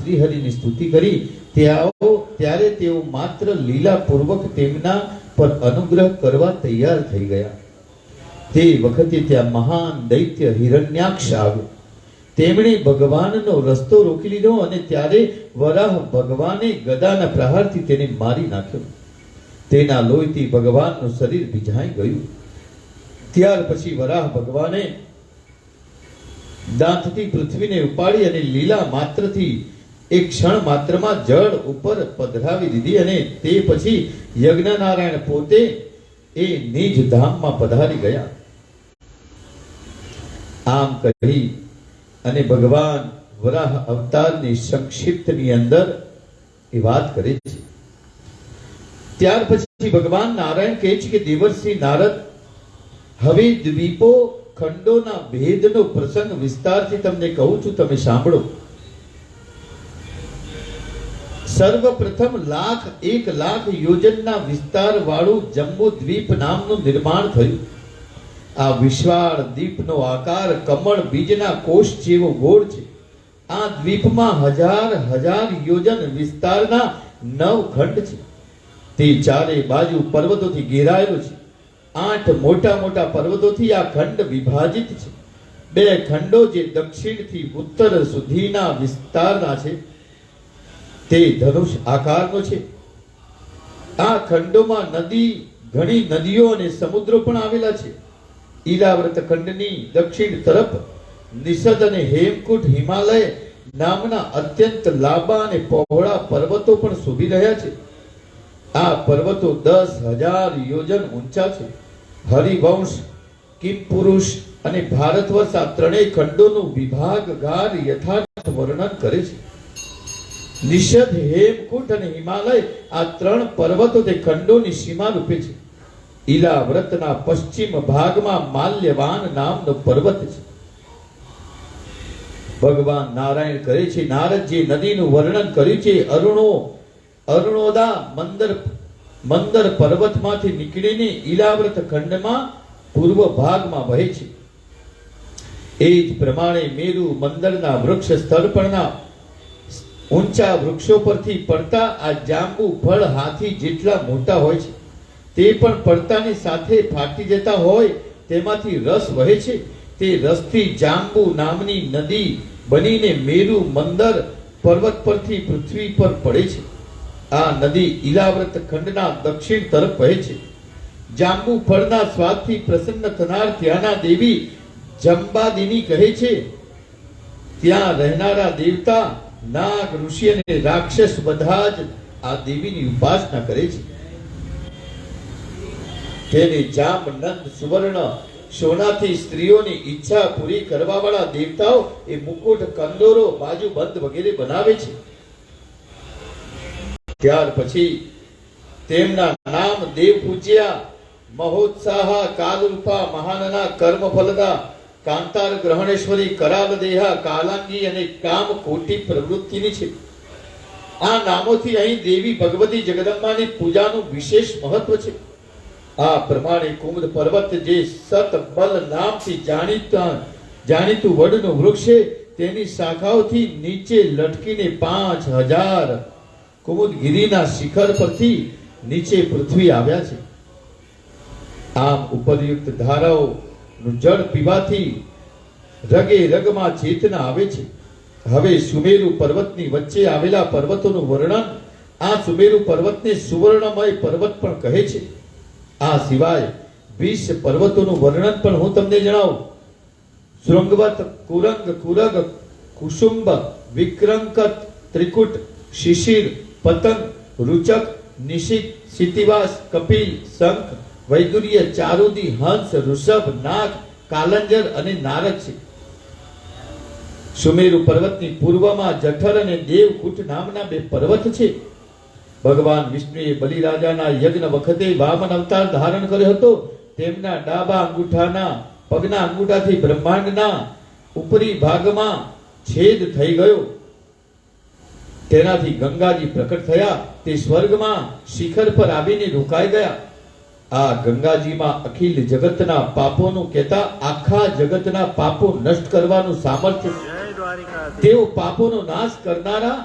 શ્રીહરિની સ્તુતિ કરી ત્યારે તેઓ માત્ર લીલાપૂર્વક તેમના પર અનુગ્રહ કરવા તૈયાર થઈ ગયા. તે વખતે ત્યાં મહાન દૈત્ય હિરણ્યાક્ષ આવ્યો. તેમણે ભગવાનનો રસ્તો રોકી લીધો અને ત્યારે વરાહ ભગવાને ગદાના પ્રહારથી તેને મારી નાખ્યો. તેના લોહીથી ભગવાનનું શરીર ભીંજાઈ ગયું. ત્યાર પછી વરાહ ભગવાને દાંતથી પૃથ્વીને ઉપાડી અને લીલા માત્રથી એક ક્ષણ માત્રમાં જળ ઉપર પધરાવી દીધી અને તે પછી યજ્ઞનારાયણ પોતે એ નિજ ધામમાં પધારી ગયા. આમ કહી અને ભગવાન વરાહ અવતારની સંક્ષિપ્તની અંદર એ વાત કરે છે. ત્યાર પછી ભગવાન નારાયણ કહે છે કે દેવર્ષિ નારદ, હવે દ્વીપો ખંડોના ભેદનો પ્રસંગ વિસ્તારથી તમને કહું છું, તમે સાંભળો. સર્વપ્રથમ 1,00,000 યોજનના વિસ્તાર વાળું જંબુ દ્વીપ નામનું નિર્માણ થયું. આ વિશાળ દ્વીપનો આકાર કમળ બીજના કોષ જેવો ગોળ છે. આ દ્વીપમાં હજાર યોજન વિસ્તારના 9 ખંડ છે. તે ચારે બાજુ પર્વતોથી ઘેરાયેલો છે. 8 મોટા મોટા પર્વતોથી આ ખંડ વિભાજિત છે. 2 ખંડો જે દક્ષિણથી ઉત્તર સુધીના વિસ્તારના છે તે ધનુષ આકારનો છે. આ ખંડોમાં ઘણી નદીઓ અને સમુદ્રો પણ આવેલા છે. ઈલાવ્રત ખંડની દક્ષિણ તરફ નિષદ અને હેમકુટ હિમાલય નામના અત્યંત લાંબા અને પહોળા પર્વતો પણ શોભી રહ્યા છે. આ પર્વતો 10,000 યોજન ઊંચા છે. હરિવંશ, કિમપુરુષ અને ભારતવર્ષ આ ત્રણેય ખંડોનું વિભાગગાર યથાર્થ વર્ણન કરે છે. નિષદ, હેમકુટ અને હિમાલય આ 3 પર્વતો તે ખંડોની સીમા રૂપે છે. ઈલાવ્રતના પશ્ચિમ ભાગમાં માલ્યવાન નામનો પર્વત છે. ભગવાન નારાયણ કહે છે, નારદજી નદીનું વર્ણન કર્યું છે. અરુણોદા મંદર પર્વતમાંથી નીકળીને ઈલાવ્રત ખંડમાં પૂર્વ ભાગમાં વહે છે. એ જ પ્રમાણે મેરુ મંદરના વૃક્ષ સ્થળ પરના ઊંચા વૃક્ષો પરથી પડતા આ જાંબુ ફળ હાથી જેટલા મોટા હોય છે. તે પણ પડતાની સાથે ફાટી જતા હોય તેમાંથી રસ વહે છે. તે રસથી જાંબુ નામની નદી બનીને મેરુ મંદર પર્વત પરથી પૃથ્વી પર પડે છે. આ નદી ઈલાવ્રત ખંડના દક્ષિણ તરફ વહે છે. જાંબુ ફળના સ્વાદથી પ્રસન્ન થનાર ત્યાંના દેવી જંબાદિની કહે છે. ત્યાં રહેનારા દેવતા, નાગ, ઋષિ અને રાક્ષસ બધા જ આ દેવીની ઉપાસના કરે છે. તેને જામનંદ સુવર્ણ સોનાથી સ્ત્રીઓની ઈચ્છા પૂરી કરવા વાળા દેવતાઓ એ મુકુટ, કંદોરો, બાજુબંધ વગેરે બનાવે છે. ત્યાર પછી તેમના નામ દેવ પૂજ્યા, મહોત્સાહ, કાલરૂપા, મહાનના, કર્મફલદા, કાંતાર, ગ્રહણેશ્વરી, કરાલ દેહા, કાલાંગી અને કામ કોટી પ્રવૃત્તિની છે. આ નામોથી અહીં દેવી ભગવતી જગદંબાની પૂજાનું વિશેષ મહત્વ છે. આ પ્રમાણે કુમુદ પર્વત જે સતબલ નામથી જાણીતું વડનું વૃક્ષ છે, તેની શાખાઓથી નીચે લટકીને 5,000 કુમુદગીરીના શિખર પરથી નીચે પૃથ્વી આવ્યા છે. આમ ઉપરયુક્ત ધારાઓનું જળ પીવાથી રગે રગમાં ચેતના આવે છે. હવે સુમેરુ પર્વતની વચ્ચે આવેલા પર્વતોનું વર્ણન. આ સુમેરુ પર્વતને સુવર્ણમય પર્વત પણ કહે છે. આ સિવાય 20 પર્વતોનું વર્ણન પણ હું તમને જણાવું. શૃંગવત, કુરંગ, કુરગ, કુસુંબ, વિક્રંકત, ત્રિકુટ, શિશિર, પતંગ, રુચક, નિશિત, સિતિવાસ, કપિલ, શંખ, વૈદુર્ય, ચારુદી, હંસ, ઋષભ, નાગ, કાલંજર અને નારદ છે. સુમેરુ પર્વતની પૂર્વમાં જઠર અને દેવકૂટ નામના 2 પર્વત છે. ભગવાન વિષ્ણુએ બલિરાજાના યજ્ઞ વખતે વામન અવતાર ધારણ કર્યો હતો. તેમના ડાબા અંગૂઠાના પગના અંગૂઠાથી બ્રહ્માંડના ઉપરી ભાગમાં છેદ થઈ ગયો. તેનાથી ગંગાજી પ્રકટ થયા. તે સ્વર્ગમાં શિખર પર આવીને રોકાઈ ગયા. આ ગંગાજીમાં અખિલ જગતના પાપોનું કહેતા આખા જગતના પાપો નષ્ટ કરવાનું સામર્થ્ય તેઓ પાપોનો નાશ કરનારા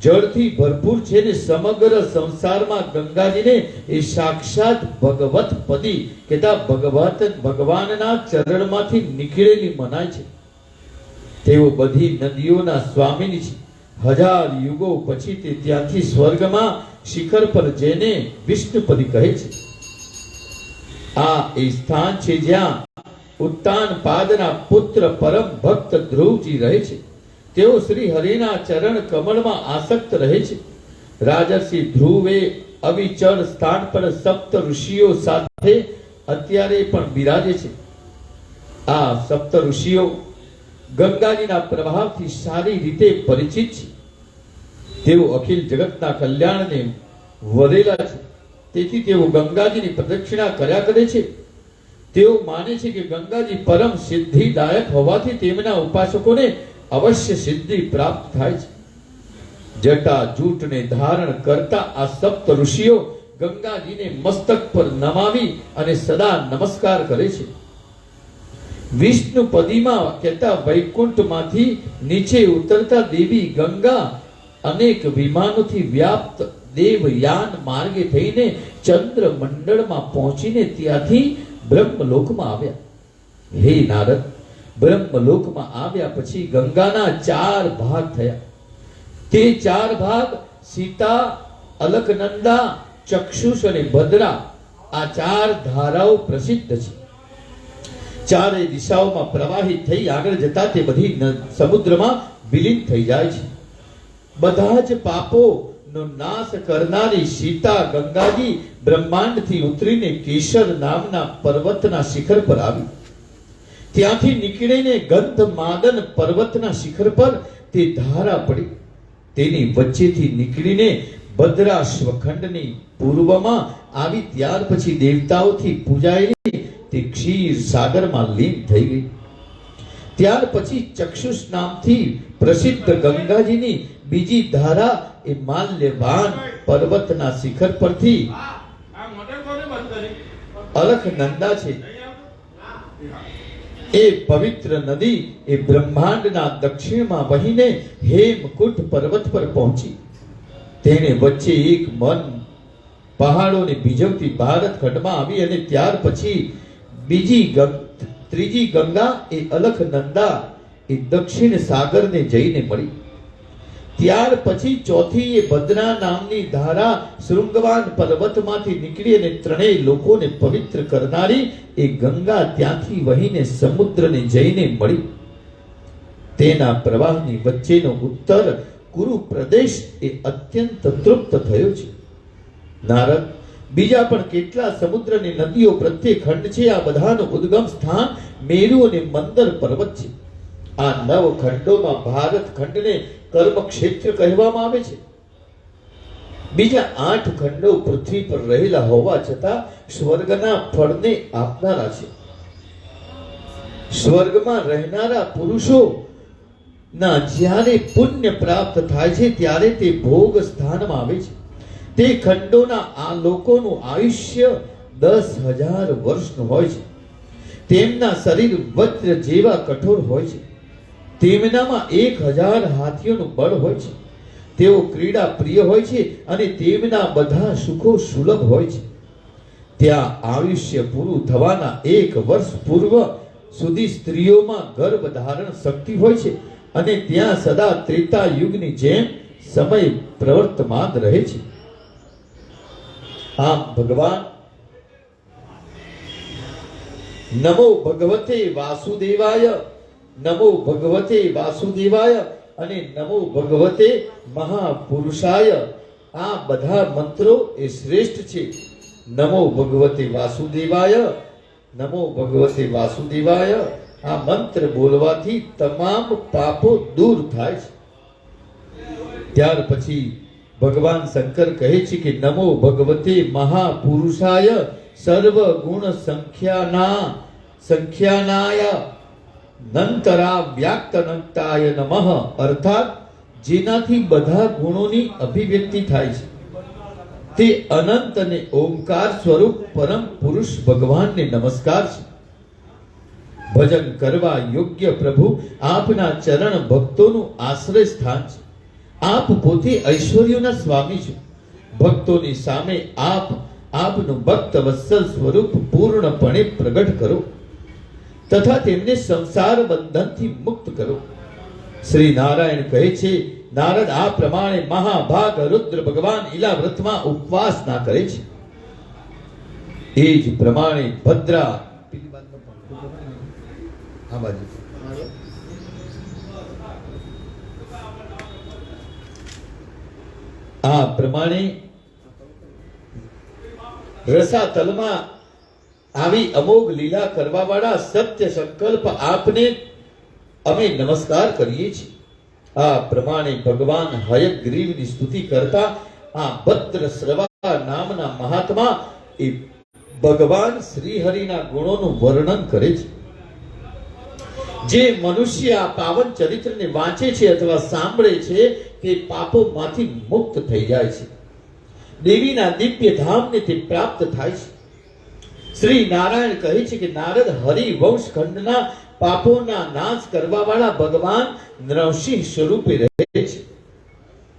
જળથી ભરપૂર છે ને સમગ્ર સંસારમાં ગંગાજીને એ સાક્ષાત ભગવત પદી કેતા ભગવાનના ચરણમાંથી નીકળેલી મનાય છે. તેઓ બધી નદીઓના સ્વામીની છે. 1000 યુગો પછી તે ત્યાંથી સ્વર્ગમાં શિખર પર જઈને વિષ્ણુપદી કહે છે. આ એ સ્થાન છે જ્યાં ઉત્તાન પાદના પુત્ર પરમ ભક્ત ધ્રુવજી રહે છે. તેઓ શ્રી હરિના ચરણ કમળમાં આસક્ત રહે છે. રાજર્ષિ ધ્રુવે અવિચળ સ્થાન પર સપ્ત ઋષિઓ સાથે અત્યારે પણ બિરાજે છે. આ સપ્ત ઋષિઓ ગંગાજીના પ્રભાવથી સારી રીતે પરિચિત છે. તેઓ અખિલ જગતના કલ્યાણને વરેલા છે. તેથી તેઓ ગંગાજીની પ્રદક્ષિણા કર્યા કરે છે. તેઓ માને છે કે ગંગાજી પરમ સિદ્ધિદાયક હોવાથી તેમના ઉપાસકોને અવશ્ય સિદ્ધિ પ્રાપ્ત થાય છે. જટા જૂટને ધારણ કરતા આ સપ્ત ઋષિઓ ગંગાજીને મસ્તક પર નમાવી અને સદા નમસ્કાર કરે છે. વિષ્ણુપદીમાં કહેતા વૈકુંઠમાંથી નીચે ઉતરતા દેવી ગંગા અનેક વિમાનોથી વ્યાપ્ત દેવયાન માર્ગે થઈને ચંદ્ર મંડળમાં પહોંચીને ત્યાંથી બ્રહ્મલોકમાં આવ્યા. હે નારદ, બ્રહ્મલોકમાં આવ્યા પછી ગંગાના 4 ભાગ થયા. તે 4 ભાગ સીતા, અલકનંદા, ચક્ષુષ અને ભદ્રા આ 4 ધારાઓ પ્રસિદ્ધ છે. ચારેય દિશાઓમાં પ્રવાહિત થઈ આગળ જતા તે બધી સમુદ્રમાં વિલીન થઈ જાય છે. બધા જ પાપોનો નાશ કરનારી સીતા ગંગાજી બ્રહ્માંડથી ઉતરીને કેશર નામના પર્વતના શિખર પર આવી. ત્યાંથી નીકળીને ગંધમાદન પર્વતના શિખર પર તે ધારા પડી. તેની વચ્ચેથી નીકળીને ભદ્રાશ્વખંડની પૂર્વમાં આવી. ત્યાર પછી દેવતાઓથી પૂજાયેલી તે ક્ષીર સાગરમાં લીન થઈ ગઈ. ત્યાર પછી ચક્ષુષ નામથી પ્રસિદ્ધ ગંગાજીની બીજી ધારા એ માલ્યવાન પર્વતના શિખર પરથી અલખનંદા છે. એ પવિત્ર નદી એ બ્રહ્માંડના દક્ષિણમાં વહીને હેમકુંડ પર્વત પર પહોંચી. તેને વચ્ચે એક મન પહાડોને ભીજવતી ભારત ખંડમાં આવી અને ત્યાર પછી ત્રીજી ગંગા એ અલખનંદા એ દક્ષિણ સાગરને જઈને મળી. ત્યાર પછી ચોથી એ ભદ્રા નામની ધારા શૃંગવાન પર્વતમાંથી નીકળી અને 3 લોકોને પવિત્ર કરનારી એ ગંગા ત્યાંથી વહીને સમુદ્રને જઈને મળી. તેના પ્રવાહની વચ્ચેનો ઉત્તર કુરુ પ્રદેશ એ અત્યંત તૃપ્ત થયો છે. નારદ, બીજા પણ કેટલા સમુદ્રની નદીઓ પ્રત્યે ખંડ છે. આ બધાનું ઉદ્ગમ સ્થાન મેરુ અને મંદર પર્વત છે. આ 9 ખંડોમાં ભારત ખંડને કર્મ ક્ષેત્ર કહેવામાં આવે છે. બીજા 8 ખંડો પૃથ્વી પર રહેલા હોવા છતાં સ્વર્ગના ફળને આપનારા છે. સ્વર્ગમાં રહેનારા પુરુષો ના જ્યારે પુણ્ય પ્રાપ્ત થાય છે ત્યારે તે ભોગ સ્થાનમાં આવે છે. તે ખંડોના આ લોકોનું આયુષ્ય 10,000 વર્ષનું હોય છે. તેમના શરીર વજ્ર જેવા કઠોર હોય છે. તેમનામાં 1000 હાથીઓનું બળ હોય છે. તેઓ ક્રીડા પ્રિય હોય છે અને તેમના બધા સુખો સુલભ હોય છે. ત્યાં આયુષ્ય પૂરું થવાના 1 વર્ષ પૂર્વ સુધી સ્ત્રીઓમાં ગર્ભ ધારણ શક્તિ હોય છે અને ત્યાં સદા ત્રેતા યુગની જેમ સમય પ્રવર્તમાન રહે છે. આમ ભગવાન નમો ભગવતે વાસુદેવાય, નમો ભગવતે વાસુદેવાય અને નમો ભગવતે મહાપુરુષાય આ બધા મંત્રો એ શ્રેષ્ઠ છે. નમો ભગવતે વાસુદેવાય, નમો ભગવતે વાસુદેવાય આ મંત્ર બોલવાથી તમામ પાપો દૂર થાય છે. ત્યાર પછી ભગવાન શંકર કહે છે કે નમો ભગવતે મહાપુરુષાય સર્વ ગુણ સંખ્યાનાય નંતરા વ્યાક્તનંતાય નમઃ, અર્થાત જેનાથી બધા ગુણોની અભિવ્યક્તિ થાય છે તે અનંત અને ઓમકાર સ્વરૂપ પરમ પુરુષ ભગવાનને નમસ્કાર છે. ભજન કરવા યોગ્ય પ્રભુ આપના ચરણ ભક્તોનું આશ્રય સ્થાન છે. આપ પોતે ઐશ્વર્યોના સ્વામી છો. ભક્તોની સામે આપનું ભક્ત વત્સલ સ્વરૂપ પૂર્ણપણે પ્રગટ કરો તથા તેમને સંસાર બંધનથી મુક્ત કરો. શ્રી નારાયણ કહે છે, નારદ આ પ્રમાણે મહાભાગ રુદ્ર ભગવાન ઈલાવ્રતમાં ઉપવાસના કરે છે. એ જ પ્રમાણે ભદ્રા આ પ્રમાણે રસાતલમાં આવી અમોઘ લીલા કરવા વાળા સત્ય સંકલ્પ આપને અમે નમસ્કાર કરીએ છીએ. આ પ્રમાણે ભગવાન હયગ્રીવની સ્તુતિ કરતા આ ભદ્ર શ્રવા નામના મહાત્મા એ ભગવાન શ્રી હરિના ગુણોનું વર્ણન કરે છે. જે મનુષ્ય આ પાવન ચરિત્રને વાંચે છે અથવા સાંભળે છે તે પાપોમાંથી મુક્ત થઈ જાય છે. દેવીના દિવ્ય ધામને તે પ્રાપ્ત થાય છે. શ્રી નારાયણ કહે છે કે નારદ હરિવંશ ખંડના પાપોના નાશ કરવા વાળા ભગવાન નરસિંહ સ્વરૂપે રહે છે.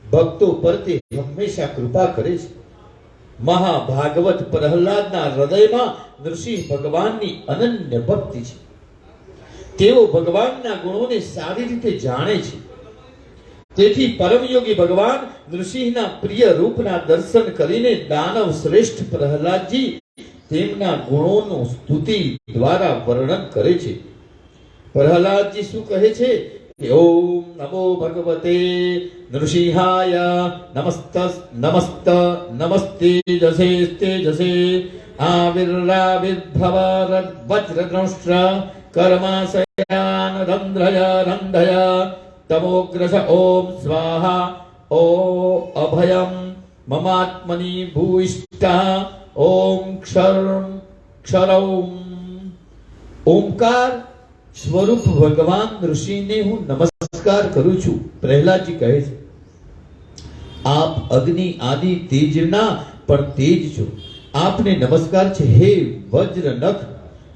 ભક્તો પર તે હંમેશા કૃપા કરે છે. મહાભાગવત પ્રહલાદના હૃદયમાં નૃસિંહ ભગવાનની અનન્ય ભક્તિ છે. તેઓ ભગવાનના ગુણોને સારી રીતે જાણે છે. તેથી પરમયોગી ભગવાન નૃસિંહના પ્રિય રૂપના દર્શન કરીને દાનવ શ્રેષ્ઠ પ્રહલાદજી તેમના ગુણોનું સ્તુતિ દ્વારા વર્ણન કરે છે. પ્રહલાદજી શું કહે છે કે ઓમ નમો ભગવતે નૃસિંહાય નમસ્તે જસે આવિર્ભવ વજ્રદ્રષ્ટ્ર કર્માશયાન રંધય તમોગ્રસ ઓમ સ્વાહા ઓ અભયમ મમાત્મની ભૂષ્ટા ઓમ ક્ષરૌમ. ઓમકાર સ્વરૂપ ભગવાન ઋષિને હું નમસ્કાર કરું છું. પ્રહલાદજી કહે છે, આપ અગ્નિ આદિ તેજના પણ તેજ છો. આપને નમસ્કાર છે હે વજ્ર નખ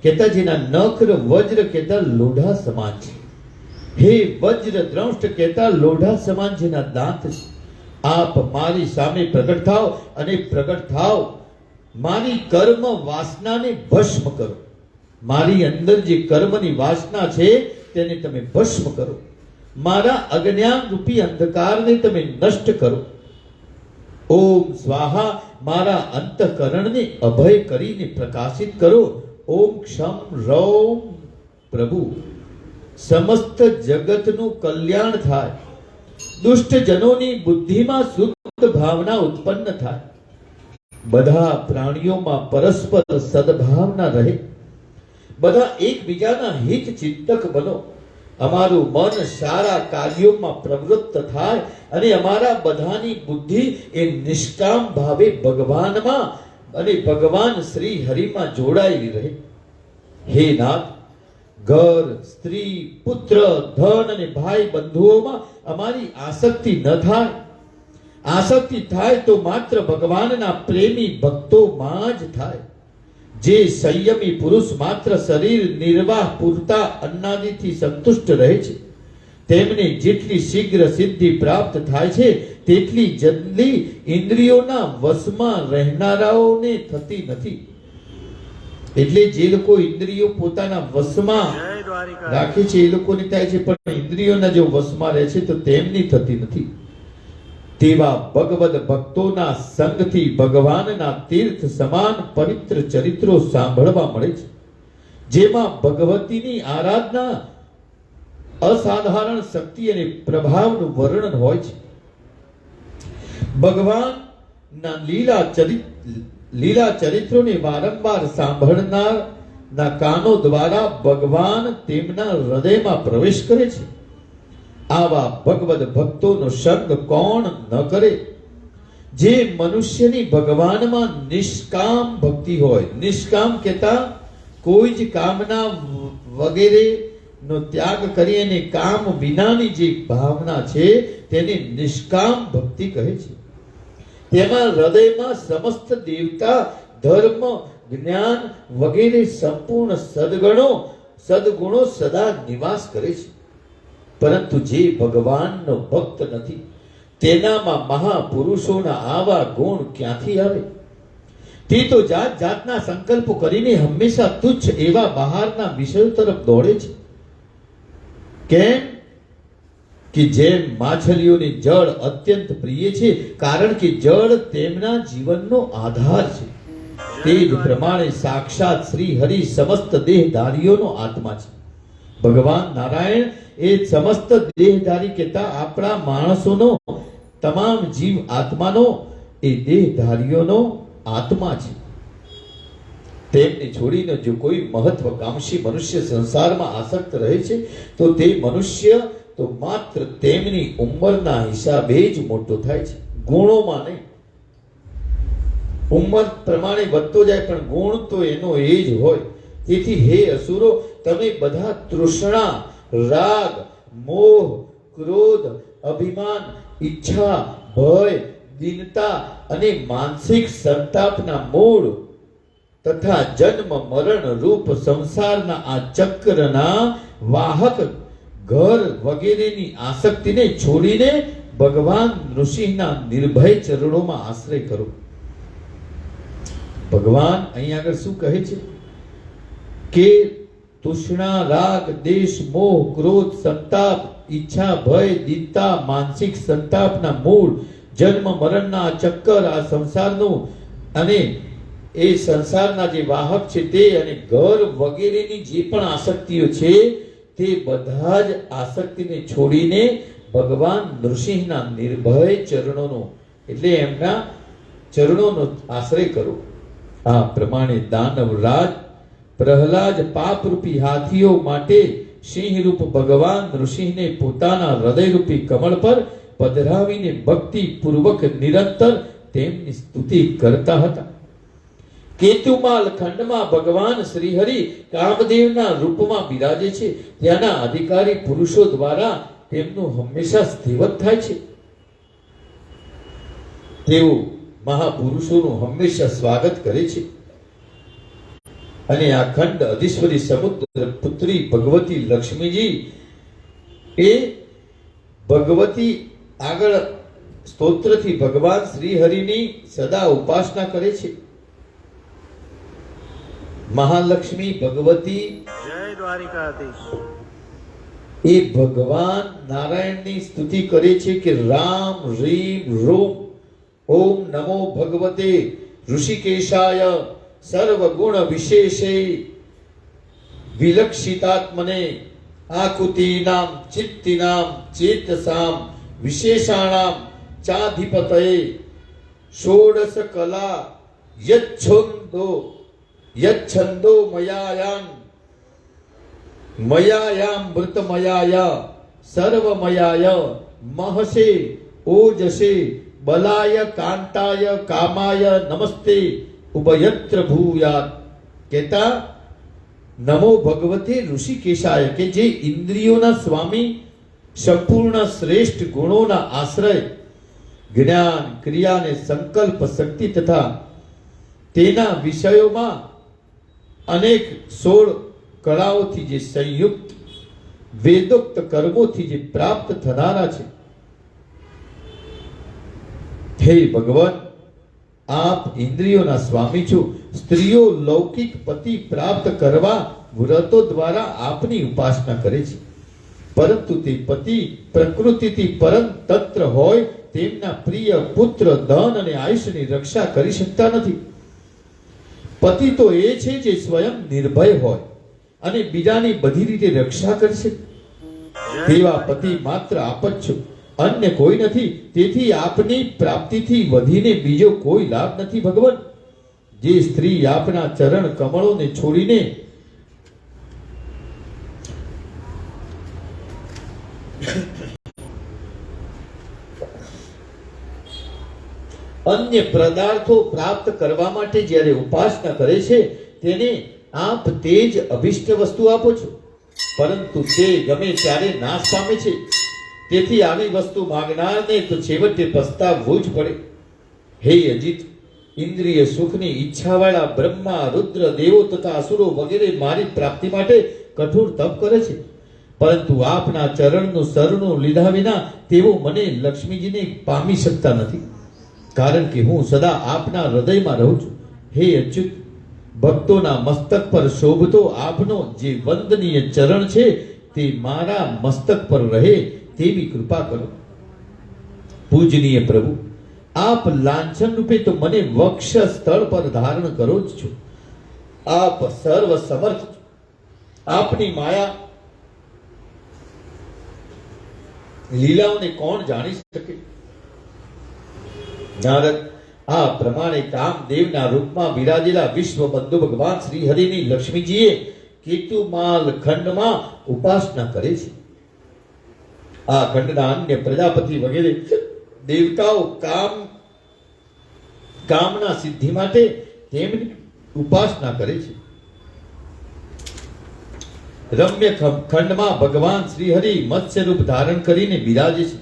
કેતા, જેના નખ વજ્ર કેતા લોઢા સમાન છે. હે વજ્ર દ્રષ્ટ કેતા લોઢા સમાન જેના દાંત છે. આપ મારી સામે પ્રગટ થાઓ અને પ્રગટ થાઓ મારી કર્મ વાસનાને ભસ્મ કરો. મારી અંદર જે કર્મની વાસના છે તેને તમે ભસ્મ કરો. મારા અજ્ઞાન રૂપી અંધકારને તમે નષ્ટ કરો. ઓમ સ્વાહા મારા અંતઃકરણને અભય કરીને પ્રકાશિત કરો. ઓમ ક્ષમ રૌમ પ્રભુ સમસ્ત જગતનું કલ્યાણ થાય. દુષ્ટ જનોની બુદ્ધિમાં શુદ્ધ ભાવના ઉત્પન્ન થાય. બધા પ્રાણીઓમાં પરસ્પર સદભાવના રહે. બધા એકબીજાના હિત ચિંતક બનો. અમારું મન સારા કાર્યોમાં પ્રવૃત્ત થાય અને અમારા બધાની બુદ્ધિ એ નિષ્કામ ભાવે ભગવાનમાં અને ભગવાન શ્રી હરિમાં જોડાયેલી રહે. હે નાથ, ઘર, સ્ત્રી, પુત્ર, ધન અને ભાઈ બંધુઓમાં અમારી આસક્તિ ન થાય. આસક્તિ થાય તો માત્ર ભગવાનના પ્રેમી ભક્તોમાં જ થાય. જે સંયમી પુરુષ માત્ર શરીર નિર્વાહ પૂરતા અન્નાદિથી સંતુષ્ટ રહે છે તેમને જેટલી શીઘ્ર સિદ્ધિ પ્રાપ્ત થાય છે તેટલી જલ્દી ઇન્દ્રિયોના વશમાં રહેનારાઓને થતી નથી. એટલે જે લોકો ઇન્દ્રિયો પોતાના વશમાં રાખે છે એ લોકોને થાય છે, પણ ઇન્દ્રિયોના જો વશમાં રહે છે તો તેમની થતી નથી. તેવા ભગવદ ભક્તોના સંગથી ભગવાનના તીર્થ સમાન પવિત્ર ચરિત્રો સાંભળવા મળે છે, જેમાં ભગવતીની આરાધના અસાધારણ શક્તિ અને પ્રભાવનું વર્ણન હોય છે. ભગવાનના લીલા ચરિત્રોને વારંવાર સાંભળનારના કાનો દ્વારા ભગવાન તેમના હૃદયમાં પ્રવેશ કરે છે. આવા ભગવદ ભક્તોનો સંગ કોણ ન કરે? જે મનુષ્યની ભગવાનમાં નિષ્કામ ભક્તિ હોય. નિષ્કામ કહેતા કોઈ જ કામના વગેરે નો ત્યાગ કરી અને કામ વિનાની જે ભાવના છે તેને નિષ્કામ ભક્તિ કહે છે. તેમાં હૃદયમાં સમસ્ત દેવતા, ધર્મ, જ્ઞાન વગેરે સંપૂર્ણ સદગણો સદગુણો સદા નિવાસ કરે છે. પરંતુ જે ભગવાનનો ભક્ત નથી તેનામાં મહાપુરુષોના આવા ગુણ ક્યાંથી આવે? તે તો જાત જાતના સંકલ્પો કરીને હંમેશા તુચ્છ એવા બહારના વિષયો તરફ દોડે છે. કેમ કે જેમ માછલીઓને જળ અત્યંત પ્રિય છે, કારણ કે જળ તેમના જીવનનો આધાર છે, તે જ પ્રમાણે સાક્ષાત શ્રી હરિ સમસ્ત દેહધારીઓનો આત્મા છે. ભગવાન નારાયણ એ સમસ્ત દેહધારી કહેતા આપણા માણસોનો તમામ જીવ આત્માનો એ દેહધારીઓનો આત્મા છે. તેમને છોડીને જો કોઈ મહત્વકાંક્ષી મનુષ્ય સંસારમાં આસક્ત રહે છે તો તે મનુષ્ય તો માત્ર તેમની ઉંમરના હિસાબે જ મોટો થાય છે, ગુણોમાં નહીં. ઉંમર પ્રમાણે વધતો જાય પણ ગુણ તો એનો એ જ હોય. તેથી હે અસુરો, તમે બધા તૃષ્ણા, રાગ, મોહ, ક્રોધ, અભિમાન, ઈચ્છા, ભય, દીનતા અને માનસિક સંતાપના મૂળ તથા જન્મ મરણ રૂપ સંસારના આ ચક્રના વાહક ઘર વગેરેની આસક્તિને છોડીને ભગવાન નૃસિંહના નિર્ભય ચરણોમાં આશ્રય કરો. ભગવાન અહીં આગળ શું કહે છે કે તૃષ્ણા, રાગ, દેશ, મોહ, ક્રોધ, સંતાપ, ઈચ્છા, ભય, દીનતા, માનસિક સંતાપના મૂળ જન્મ મરણના ચક્કર આ સંસારનું અને એ સંસારના જે વાહક છે તે અને ઘર વગેરેની જે પણ આસક્તિઓ છે તે બધા જ આસક્તિને છોડીને ભગવાન નૃસિંહના નિર્ભય ચરણોનો એટલે એમના ચરણોનો આશ્રય કરો. આ પ્રમાણે દાનવ રાજ પ્રહલાદ પાપરૂપી હાથીઓ માટે સિંહરૂપ ભગવાન નૃસિંહને પોતાના હૃદયરૂપી કમળ પર પધરાવીને ભક્તિ પૂર્વક નિરંતર તેમની સ્તુતિ કરતા હતા. કેતુમાલ ખંડમાં ભગવાન શ્રીહરિ કામદેવના રૂપમાં બિરાજે છે. ત્યાંના અધિકારી પુરુષો દ્વારા તેમનું હંમેશા સ્તેવત થાય છે. તેઓ મહાપુરુષોનું હંમેશા સ્વાગત કરે છે અને આ ખંડ અધીશ્વરી સમુદ્ર પુત્રી ભગવતી લક્ષ્મીજી એ ભગવતી આગળ સ્તોત્રથી ભગવાન શ્રીહરિની સદા ઉપાસના કરે છે. મહાલક્ષ્મી ભગવતી જય દ્વારિકાધીશ એ ભગવાન નારાયણની સ્તુતિ કરે છે કે રામ રીમ રોમ ઓમ નમો ભગવતે ઋષિકેશાય સર્વગુણ વિશેષે વિલક્ષિતાત્મને આકુતિનામ ચિત્તિનામ ચેતસામ વિશેષાણામ ચાધિપતયે ષોડશ કલા યચ્છંદો મયાયામ મૃતમયાય સર્વમયાય મહસે ઓજસે બલાય કાંતાય કામાય નમસ્તે ઉભયત્ર ભૂયાત. કહેતા નમો ભગવતે ઋષિકેશાય કે જે ઇન્દ્રિયોના સ્વામી, સંપૂર્ણ શ્રેષ્ઠ ગુણોના આશ્રય, જ્ઞાન, ક્રિયા અને સંકલ્પ શક્તિ તથા તેના વિષયોમાં અનેક 16 કળાઓથી જે સંયુક્ત વેદોક્ત કર્મોથી જે પ્રાપ્ત થનારા છે. હે ભગવાન, આપ ઇન્દ્રિયોના સ્વામી છો. સ્ત્રીઓ લૌકિક પતિ પ્રાપ્ત કરવા વ્રતો દ્વારા આપની ઉપાસના કરે છે, પરંતુ તે પતિ પ્રકૃતિથી પરમ તત્ર હોય તેમના પ્રિય પુત્ર, ધન અને આયુષ્યની રક્ષા કરી શકતા નથી. પતિ તો એ છે જે સ્વયં નિર્ભય હોય અને બીજાની બધી રીતે રક્ષા કરશે. તેવા પતિ માત્ર આપ જ છો, અન્ય કોઈ નથી. તેથી આપની પ્રાપ્તિથી વધીને બીજો કોઈ લાભ નથી. ભગવાન, જે સ્ત્રી આપના ચરણ કમળોને છોડીને અન્ય પદાર્થો પ્રાપ્ત કરવા માટે જ્યારે ઉપાસના કરે છે તેને આપ તે જ અભિષ્ટ વસ્તુ આપો છો, પરંતુ તે ગમે ત્યારે નાશ પામે છે. તેથી આવી વસ્તુ માંગનારને તો છેવટે પસ્તાવવું જ પડે. હે અજીત, ઇન્દ્રિય સુખની ઈચ્છાવાળા બ્રહ્મા, રુદ્ર, દેવો તથા અસુરો વગેરે મારી પ્રાપ્તિ માટે કઠોર તપ કરે છે, પરંતુ આપના ચરણનું શરણું લીધા વિના તેઓ મને લક્ષ્મીજીને પામી શકતા નથી, કારણ કે હું સદા આપના હૃદયમાં રહું છું. હે અચ્યુત, ભક્તોના મસ્તક પર શોભતો આપનો જે વંદનીય ચરણ છે તે મારા મસ્તક પર રહે તેવી કૃપા કરો. પૂજનીય પ્રભુ, આપ લાંછન રૂપે તો મને વક્ષ સ્થળ પર ધારણ કરો જ છો. આપ સર્વ સમર્થ છો. આપની માયા લીલાઓને કોણ જાણી શકે? નારદ, આ પ્રમાણે કામદેવના રૂપમાં બિરાજેલા વિશ્વ બંધુ ભગવાન શ્રી હરિની લક્ષ્મીજીએ કેતુમાલ ખંડમાં ઉપાસના કરે છે. આ ખંડના અન્ય પ્રજાપતિ વગેરે દેવતાઓ કામના સિદ્ધિ માટે તેમની ઉપાસના કરે છે. રમ્ય ખંડમાં ભગવાન શ્રી હરિ મત્સ્ય રૂપ ધારણ કરીને બિરાજે છે.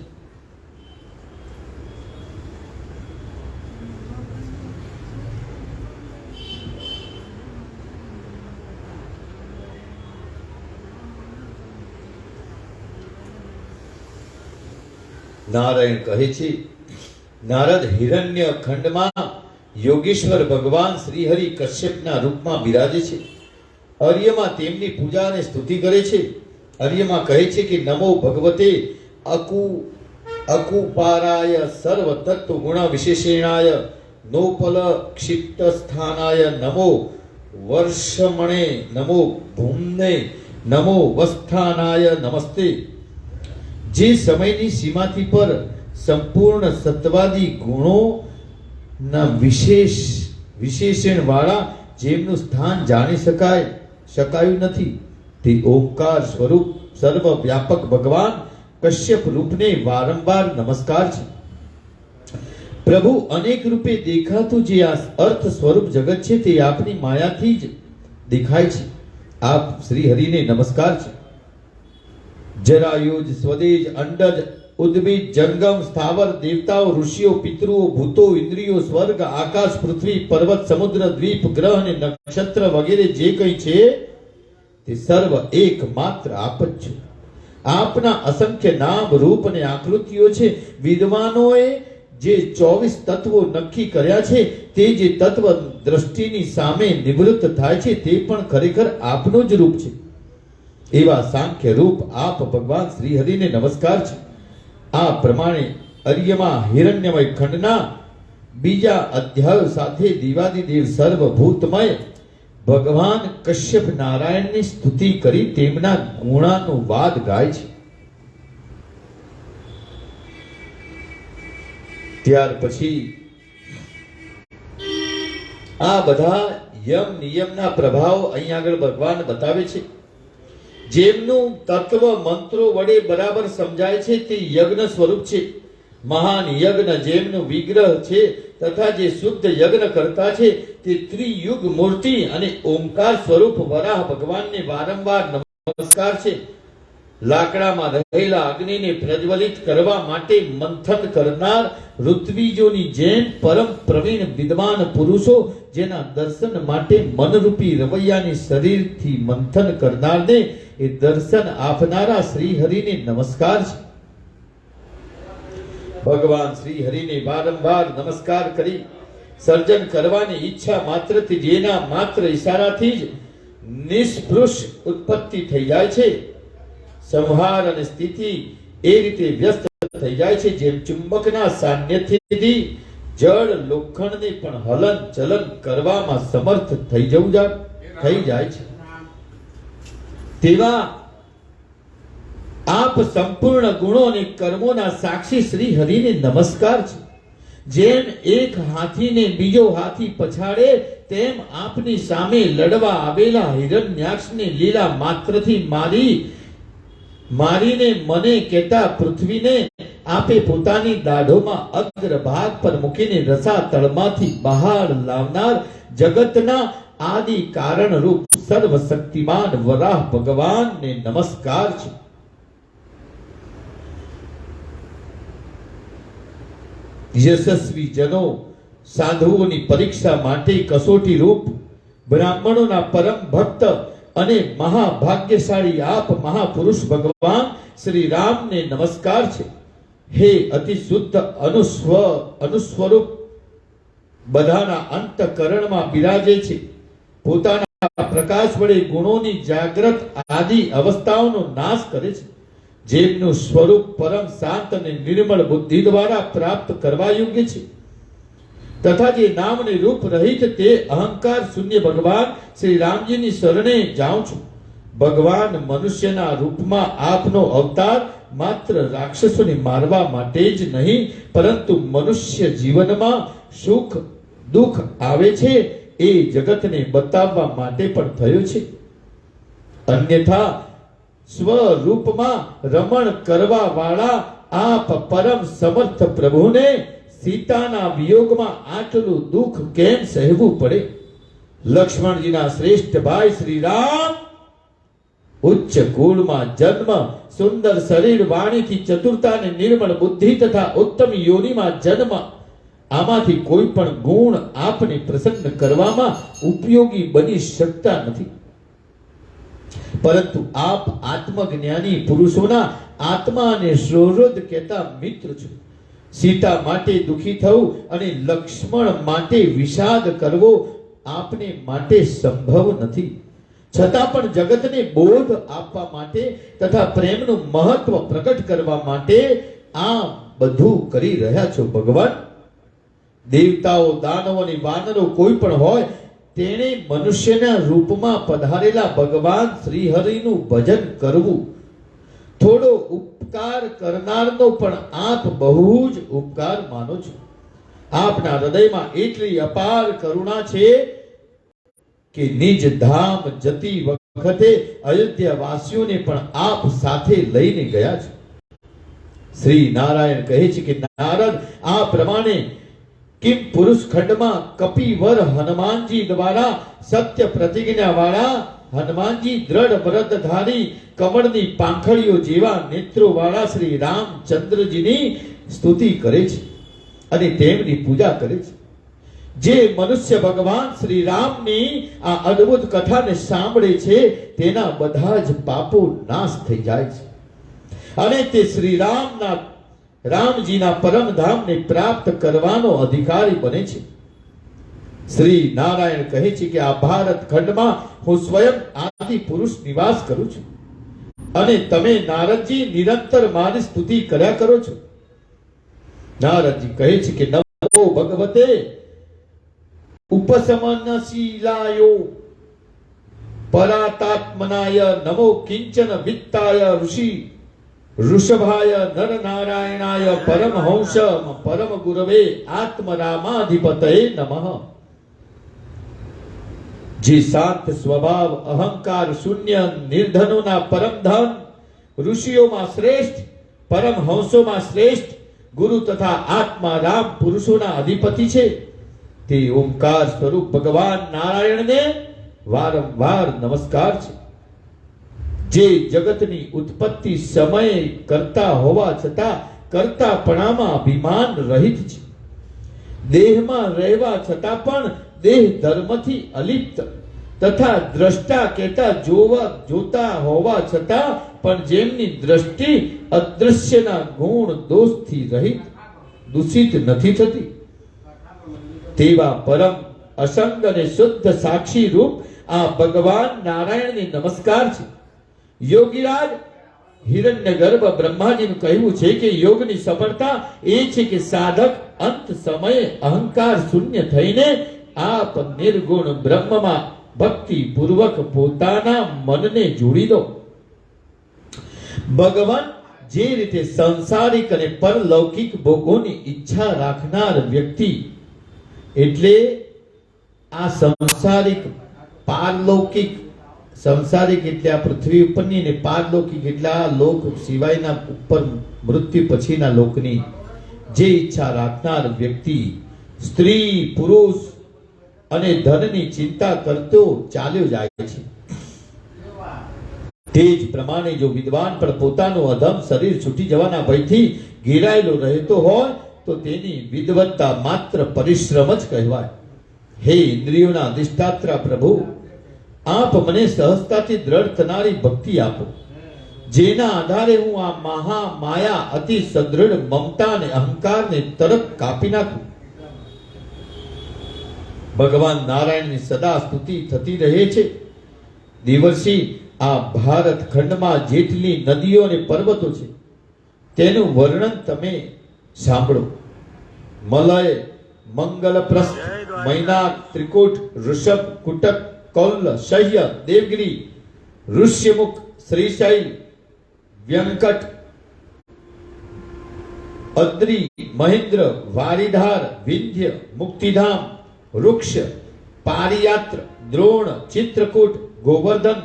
નારાયણ કહે છે, નારદ, હિરણ્ય ખંડમાં યોગેશ્વર ભગવાન શ્રી હરિ કશ્યપના રૂપમાં બિરાજે છે. અર્યમાં તેમની પૂજા અને સ્તુતિ કરે છે. અર્યમાં કહે છે કે નમો ભગવતે અકુપારાય સર્વ તત્વ ગુણ વિશેષેણાય નોપલ ક્ષિપ્ત સ્થાનાય નમો વર્ષમણે નમો ભૂમને નમો વસ્થાનાય નમસ્તે. જે સમયની સીમાથી પર સંપૂર્ણ સત્વાદી ગુણોના વિશેષણ વાળા જેમનું સ્થાન જાણી શકાયું નથી તે ઓમકાર સ્વરૂપ સર્વ વ્યાપક ભગવાન કશ્યપ રૂપને વારંવાર નમસ્કાર છે. પ્રભુ, અનેક રૂપે દેખાતું જે આ અર્થ સ્વરૂપ જગત છે તે આપની માયાથી જ દેખાય છે. આપ શ્રી હરિને નમસ્કાર છે. જરાયુજ, સ્વદેજ, અંડજ, ઉદ્ભિદ, જંગમ, સ્થાવર, દેવતાઓ, ઋષિઓ, પિતૃઓ, ભૂતો, ઇન્દ્રિયો, સ્વર્ગ, આકાશ, પૃથ્વી, પર્વત, સમુદ્ર, દ્વીપ, ગ્રહ અને નક્ષત્ર વગેરે જે કંઈ છે તે સર્વ એકમાત્ર આપ જ છો. આપના અસંખ્ય નામ, રૂપ અને આકૃતિઓ છે. વિદ્વાનોએ જે 24 તત્વો નક્કી કર્યા છે તે જે તત્વ દ્રષ્ટિની સામે નિવૃત્ત થાય છે તે પણ ખરેખર આપનું જ રૂપ છે. એવા સાંખ્ય રૂપ આપ ભગવાન શ્રી હરિને નમસ્કાર છે. આ પ્રમાણે અર્યમાં હિરણ્યમય ખંડના બીજા અધ્યાય સાથે દેવાદિદેવ સર્વભૂતમય ભગવાન કશ્યપ નારાયણની સ્તુતિ કરી તેમના ગુણાનુવાદ ગાય છે. ત્યાર પછી આ બધા યમ નિયમના પ્રભાવ અહીં આગળ ભગવાન બતાવે છે. જેમનું તત્વ મંત્રો વડે બરાબર સમજાય છે તે યજ્ઞ સ્વરૂપ છે. મહાન યજ્ઞ જેમનું વિગ્રહ છે તથા જે શુદ્ધ યજ્ઞ કરતા છે તે ત્રિયુગ મૂર્તિ અને ઓમકાર સ્વરૂપ વરાહ ભગવાનને વારંવાર નમસ્કાર છે. લાકડામાં રહેલા અગ્નિને પ્રજ્વલિત કરવા માટે મંથન કરનાર ઋત્વિજોની જેમ પરમ પ્રવીણ વિદ્વાન પુરુષો જેના દર્શન માટે મનરૂપી રવૈયાને શરીરથી મંથન કરનારને એ દર્શન આપનારા શ્રી હરિને નમસ્કાર છે. ભગવાન શ્રી હરિને વારંવાર નમસ્કાર કરી સર્જન કરવાની ઈચ્છા માત્રથી જેના માત્ર ઈશારાથી જ નિષ્પૃશ ઉત્પત્તિ થઈ જાય છે, સંહાર અને સ્થિતિ એ રીતે વ્યસ્ત થઈ જાય છે જેમ ચુંબકના સાન્નિધ્યથી જળ લોખંડને પણ હલન ચલન કરવામાં સમર્થ થઈ જાય છે. તેવા આપ સંપૂર્ણ ગુણો અને કર્મોના સાક્ષી શ્રી હરિને નમસ્કાર છે. જેમ એક હાથીને બીજો હાથી પછાડે તેમ આપની સામે લડવા આવેલા હિરણ્યાક્ષને લીલા માત્રથી મારીને મને કહેતા પૃથ્વીને આપે પોતાની દાઢોમાં અગ્રભાગ પર મૂકીને રસાતળમાંથી બહાર લાવનાર જગતના આદિ કારણ રૂપ સર્વશક્તિમાન વરાહ ભગવાનને નમસ્કાર છે. યશસ્વી જનો સાધુઓની પરીક્ષા માટે કસોટી રૂપ બ્રાહ્મણોના પરમ ભક્ત અને મહાભાગ્યશાળી આપ મહાપુરુષ ભગવાન શ્રી રામને નમસ્કાર છે. હે અતિ શુદ્ધ અનુસ્વરૂપ બધાના અંતઃકરણમાં બિરાજે છે. પોતાના પ્રકાશ વડે ગુણોની જાગ્રત આદિ અવસ્થાઓનો નાશ કરે છે. જેમનું સ્વરૂપ પરમ શાંત અને નિર્મળ બુદ્ધિ દ્વારા પ્રાપ્ત કરવા યોગ્ય છે તથા જે નામ અને રૂપ રહિત તે અહંકાર શૂન્ય ભગવાન શ્રી રામજીની શરણે જાઉં છું. ભગવાન મનુષ્યના રૂપમાં આપનો અવતાર માત્ર રાક્ષસોને મારવા માટે જ નહીં પરંતુ મનુષ્ય જીવનમાં સુખ દુઃખ આવે છે એ જગતને બતાવવા માટે પણ થયો છે. અન્યથા સ્વરૂપમાં રમણ કરવા વાળા આપ પરમ સમર્થ પ્રભુને સીતાના વિયોગમાં આટલું દુઃખ કેમ સહેવું પડે? લક્ષ્મણજીના શ્રેષ્ઠ ભાઈ શ્રી રામ ઉચ્ચ કુળમાં જન્મ, સુંદર શરીર, વાણીથી ચતુરતા અને નિર્મળ બુદ્ધિ તથા ઉત્તમ યોનિમાં જન્મ, આમાંથી કોઈ પણ ગુણ આપને પ્રસન્ન કરવામાં ઉપયોગી બની શકતા નથી. પરંતુ આપ આત્મજ્ઞાની પુરુષોના આત્મા અને સૌહૃદ કહેતા મિત્ર છો. સીતા માટે દુખી થવું અને લક્ષ્મણ માટે વિષાદ કરવો આપને માટે સંભવ નથી. છતાં પણ જગતને બોધ આપવા માટે તથા પ્રેમનું મહત્વ પ્રકટ કરવા માટે આ બધું કરી રહ્યા છો ભગવાન. દેવતાઓ, દાનવો અને વાનરો કોઈ પણ હોય તેણે મનુષ્યના રૂપમાં પધારેલા ભગવાન શ્રી હરિનું ભજન કરવું. થોડો ઉપકાર કરનારનો પણ આપ બહુ જ ઉપકાર માનો છો. આપના હૃદયમાં એટલી અપાર કરુણા છે કે નિજ ધામ જતી વખતે અયોધ્યા વાસીઓને પણ આપ સાથે લઈને ગયા છે. શ્રી નારાયણ કહે છે કે નારદ આ પ્રમાણે કિમ પુરુષ ખંડમાં કપિવર હનુમાનજી દ્વારા સત્ય પ્રતિજ્ઞા વાળા હનુમાનજી દ્રઢ વ્રતધારી કમળની પાંખડીઓ જેવા નેત્રો વાળા શ્રી રામચંદ્રજીની સ્તુતિ કરે છે અને તેમની પૂજા કરે છે. જે મનુષ્ય ભગવાન શ્રી રામની આ અદ્ભુત કથાને સાંભળે છે તેના બધા જ પાપો નાશ થઈ જાય છે અને તે શ્રી રામજીના પરમધામને પ્રાપ્ત કરવાનો અધિકારી બને છે. શ્રી નારાયણ કહે છે કે આ ભારત ખંડમાં હું સ્વયં આદિ પુરુષ નિવાસ કરું છું અને તમે નારદજી નિરંતર મારી સ્તુતિ કર્યા કરો છો. નારદજી કહે છે કે નમો ભગવતે ઉપશમનશીલાયો પરાતાત્મનાય નમો કિંચન વિત્તાય ઋષભાય નરનારાયણાય પરમહંસ પરમ ગુરવે આત્મરામાધિપતયે નમઃ. જે શાંત સ્વભાવ, અહંકાર શૂન્ય, નિર્ધનોના પરમધન, ઋષિઓમાં શ્રેષ્ઠ, પરમહંસોમાં શ્રેષ્ઠ, ગુરુ તથા આત્મા રામ પુરુષોના અધિપતિ છે તે ઓમકાર સ્વરૂપ ભગવાન નારાયણને વારંવાર નમસ્કાર છે. જે જગતની ઉત્પત્તિ સમયે કરતા હોવા છતાં કરતાપણામાં અભિમાન રહિત છે. દેહમાં રહેવા છતાં પણ દેહ ધર્મથી અલિપ્ત તથા દ્રષ્ટા કહેતા જોતા હોવા છતાં પણ જેમની દ્રષ્ટિ અદ્રશ્યના ગુણ દોષથી રહિત દૂષિત નથી થતી તેવા પરમ અસંગ અને શુદ્ધ સાક્ષી રૂપ આ ભગવાન નારાયણને નમસ્કાર છે. યોગીરાજ હિરણ્યગર્ભ બ્રહ્માજીનું કહેવું છે કે યોગની સફળતા એ છે કે સાધક અંત સમયે અહંકાર શૂન્ય થઈને આપ નિર્ગુણ બ્રહ્મમાં ભક્તિ પૂર્વક પોતાના મનને જોડી દો. ભગવાન જે રીતે સંસારિક અને પરલૌકિક ભોગોની ઈચ્છા રાખનાર વ્યક્તિ એટલે આ સંસારિક પારલૌકિક, સંસારિક એટલે આ પૃથ્વી ઉપરની ને પારલૌકિક એટલે આ લોક સિવાયના ઉપર મૃત્યુ પછીના લોકની જે ઈચ્છા રાખનાર વ્યક્તિ સ્ત્રી પુરુષ અને ધનની ચિંતા કરતો ચાલ્યો જાય છે તે જ પ્રમાણે જો વિદ્વાન પણ પોતાનું અધમ શરીર છૂટી જવાના ભયથી ઘેરાયેલો રહેતો હોય તો તેની વિદ્વત્તા માત્ર પરિશ્રમ જ કહેવાય. હે ઇન્દ્રિયોના અધિષ્ઠાત્રા પ્રભુ, આપ મને સહજતાથી દ્રઢ થનારી ભક્તિ આપો, જેના આધારે હું આ મહામાયા અતિ સદૃઢ મમતા અને અહંકારને તરત કાપી નાખું. ભગવાન નારાયણની સદા સ્તુતિ થતી રહે છે. દેવર્ષિ, આ ભારત ખંડમાં જેટલી નદીઓ અને પર્વતો છે તેનું વર્ણન તમે સાંભળો. મલય, મંગલપ્રસ્થ, મૈનાક, ત્રિકુટ, ઋષભ, કુટક, કૌલ, શહ્ય, દેવગિરી, ઋષ્યમુખ, શ્રીશૈલ, વ્યંકટ, અદ્રી, મહેન્દ્ર, વારીધાર, વિંધ્ય, મુક્તિધામ, વૃક્ષ, પારિયાત્ર, દ્રોણ, ચિત્રકૂટ, ગોવર્ધન,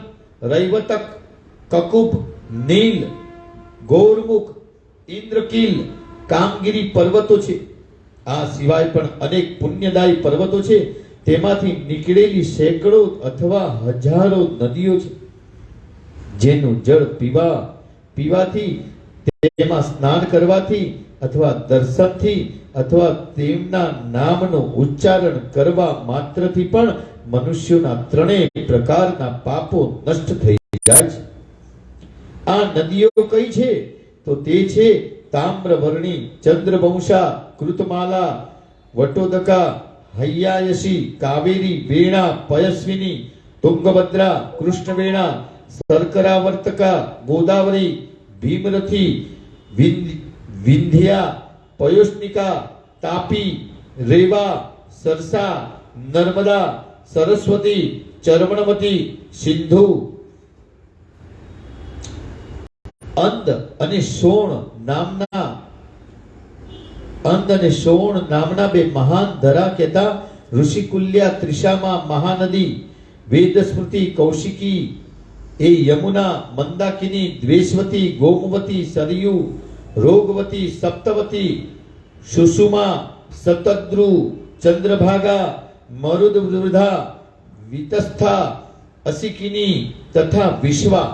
રૈવતક, કકુબ, નીલ, ગૌરમુખ, ઇન્દ્રકીલ, કામગીરી પર્વતો છે. આ સિવાય પણ અનેક પુણ્યદાયી પર્વતો છે. તેમાંથી નીકળેલી સેંકડો અથવા હજારો નદીઓ છે, જેનું જળ પીવાથી, તેમાં સ્નાન કરવાથી અથવા દર્શનથી અથવા તેમના નામનું ઉચ્ચારણ કરવા માત્રથી પણ મનુષ્યોના ત્રણેય પ્રકારના પાપો નષ્ટ થઈ જાય છે. આ નદીઓ કઈ છે? તો તે છે તામ્રવર્ણી, ચંદ્રવંશા, કૃતમાલા, વટોદકા, હૈયાયસી, કાવેરી, વેણા, પયસ્વિની, તુંગભદ્રા, કૃષ્ણવેણા, શર્કરાવર્તકા, ગોદાવરી, ભીમરથી, વિંધ્યા, પયોષ્ણિકા, તાપી, રેવા, સરસા, નર્મદા, સરસ્વતી, ચર્મણવતી, સિંધુ, અંદ અને સોણ નામના બે મહાન ધરા કહેતા ઋષિકુલ્યા ત્રિશામાં મહાનદી, વેદસ્મૃતિ, કૌશિકી, એ યમુના, મંદાકિની, દ્વેષવતી, ગોમવતી, સરયુ, રોગવતી, સપ્તવતી, સુષુમા, સતદ્રુ, ચંદ્રભાગા, મરુદવૃધા, વિતસ્થા, અસિકિની તથા વિશ્વા,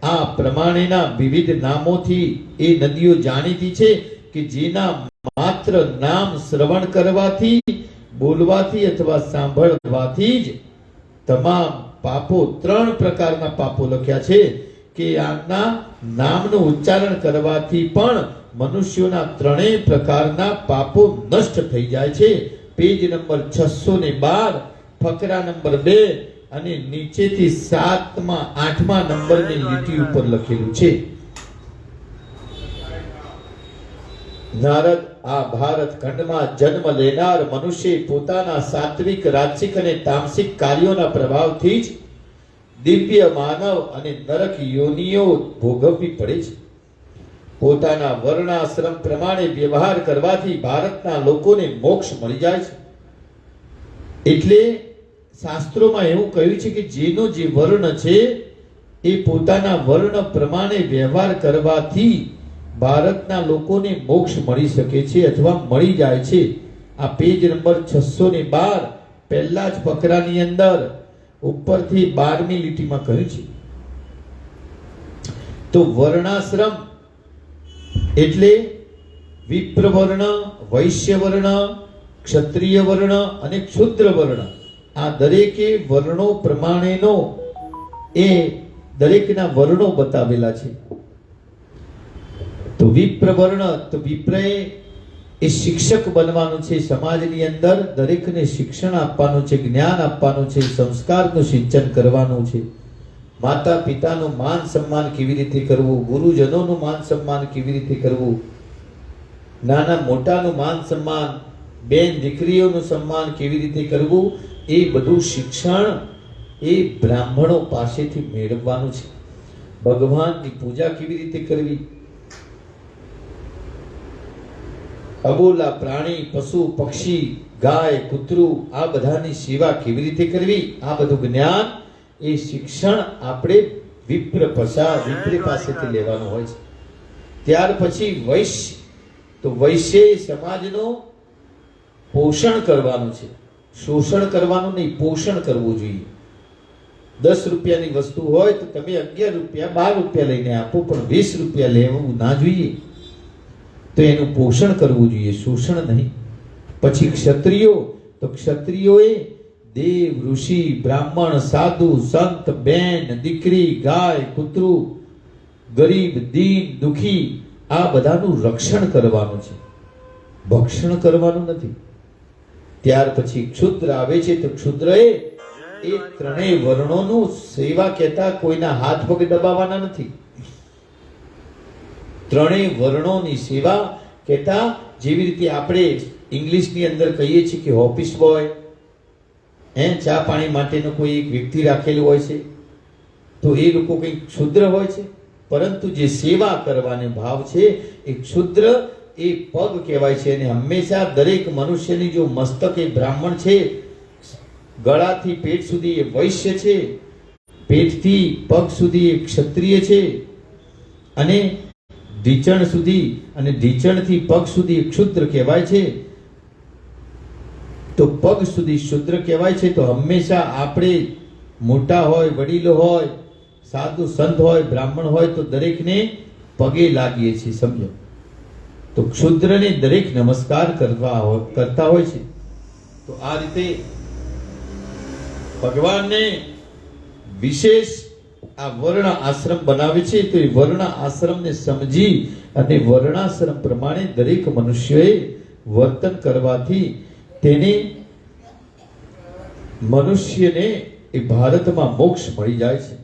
આ પ્રમાણેના વિવિધ નામોથી એ નદીઓ જાણીતી છે કે જેના માત્ર નામ શ્રવણ કરવાથી, બોલવાથી અથવા સાંભળવાથી જ તમામ પાપો, 3 પ્રકારના પાપો લખ્યા છે કે આના નામનું ઉચ્ચારણ કરવાથી પણ મનુષ્યોના 3 પ્રકારના પાપો નષ્ટ થઈ જાય છે. પેજ નંબર 612, ફકરા નંબર 2 અને નીચેથી 8મા નંબરની લીટી ઉપર લખેલું છે. નારદ, આ ભારત ખંડમાં જન્મ લેનાર મનુષ્ય પોતાના સાત્વિક, રાજસિક અને તામસિક કાર્યોના પ્રભાવથી જ દિવ્ય, માનવ અને નરક યોનિઓ ભોગવવી પડે છે. પોતાના વર્ણાશ્રમ પ્રમાણે વ્યવહાર કરવાથી ભારતના લોકોને મોક્ષ મળી જાય છે. એટલે શાસ્ત્રોમાં એવું કહ્યું છે કે જેનો જે વર્ણ છે એ પોતાના વર્ણ પ્રમાણે વ્યવહાર કરવાથી ભારતના લોકોને મોક્ષ મળી શકે છે અથવા મળી જાય છે. આ પેજ નંબર 612 પહેલા જ ફકરાની અંદર ઉપરથી 12મી લીટીમાં કહ્યું છે. તો વર્ણાશ્રમ એટલે વિપ્રવર્ણ, વૈશ્યવર્ણ, ક્ષત્રિય વર્ણ અને ક્ષુદ્ર વર્ણ, આ દરેકે વર્ણો પ્રમાણેનો એ દરેકના વર્ણો બતાવેલા છે. તો વિપ્રવર્ણ, તો વિપ્રએ એ શિક્ષક બનવાનું છે. સમાજની અંદર દરેકને શિક્ષણ આપવાનું છે, જ્ઞાન આપવાનું છે, સંસ્કારનું સિંચન કરવાનું છે. માતા પિતાનું માન સન્માન કેવી રીતે કરવું, ગુરુજનોનું માન સન્માન કેવી રીતે કરવું, નાના મોટાનું માન સન્માન, બેન દીકરીઓનું સન્માન કેવી રીતે કરવું, એ બધું શિક્ષણ એ બ્રાહ્મણો પાસેથી મેળવવાનું છે. ભગવાનની પૂજા કેવી રીતે કરવી, અબોલા પ્રાણી, પશુ, પક્ષી, ગાય, કૂતરું, આ બધાની સેવા કેવી રીતે કરવી, આ બધું જ્ઞાન એ શિક્ષણ આપણે વિપ્ર પાસેથી લેવાનું હોય છે. ત્યાર પછી વૈશ્ય, તો વૈશ્ય સમાજનો પોષણ કરવાનું છે. શોષણ કરવાનું નહીં, પોષણ કરવું જોઈએ. 10 રૂપિયાની વસ્તુ હોય તો તમે 11 રૂપિયા 12 રૂપિયા લઈને આપો, પણ 20 રૂપિયા લેવું ના જોઈએ. તો એનું પોષણ કરવું જોઈએ, શોષણ નહીં. પછી ક્ષત્રિયો, તો ક્ષત્રિયોએ દેવ, ઋષિ, બ્રાહ્મણ, સાધુ, સંત, બેન, દીકરી, ગાય, કૂતરું, ગરીબ, દીન, દુખી આ બધાનું રક્ષણ કરવાનું છે, ભક્ષણ કરવાનું નથી. ત્યાર પછી ક્ષુદ્ર આવે છે તો ક્ષુદ્ર એ ત્રણેય વર્ણોનું સેવા કહેતા કોઈના હાથ પગ દબાવવાના નથી. ત્રણેય વર્ણોની સેવા કહેતા જેવી રીતે આપણે ઇંગ્લિશની અંદર કહીએ છીએ કે ઓફિસ બોય, ચા પાણી માટેનો કોઈ એક વ્યક્તિ રાખેલું હોય છે, તો એ લોકો કંઈક ક્ષુદ્ર હોય છે. પરંતુ જે સેવા કરવાનો ભાવ છે એ ક્ષુદ્ર એ પગ કહેવાય છે. અને હંમેશા દરેક મનુષ્યની જો મસ્તક એ બ્રાહ્મણ છે, ગળાથી પેટ સુધી એ વૈશ્ય છે, પેટથી પગ સુધી એ ક્ષત્રિય છે, અને ઢીચણ સુધી અને ઢીચણથી પગ સુધી ક્ષુદ્ર કહેવાય છે, તો પગ સુધી શુદ્ર કહેવાય છે. તો હંમેશા આપણે મોટા હોય, વડીલો હોય, સાધુ સંત હોય, બ્રાહ્મણ હોય તો દરેકને પગે લાગીએ છીએ, સમજો. તો ક્ષુદ્રને દરેક નમસ્કાર કરતા હોય છે. તો આ રીતે ભગવાનને વિશેષ આ વર્ણ આશ્રમ બનાવે છે. તો એ વર્ણ આશ્રમને સમજી અને વર્ણાશ્રમ પ્રમાણે દરેક મનુષ્યએ વર્તન કરવાથી તેને મનુષ્યને એ ભારતમાં મોક્ષ મળી જાય છે.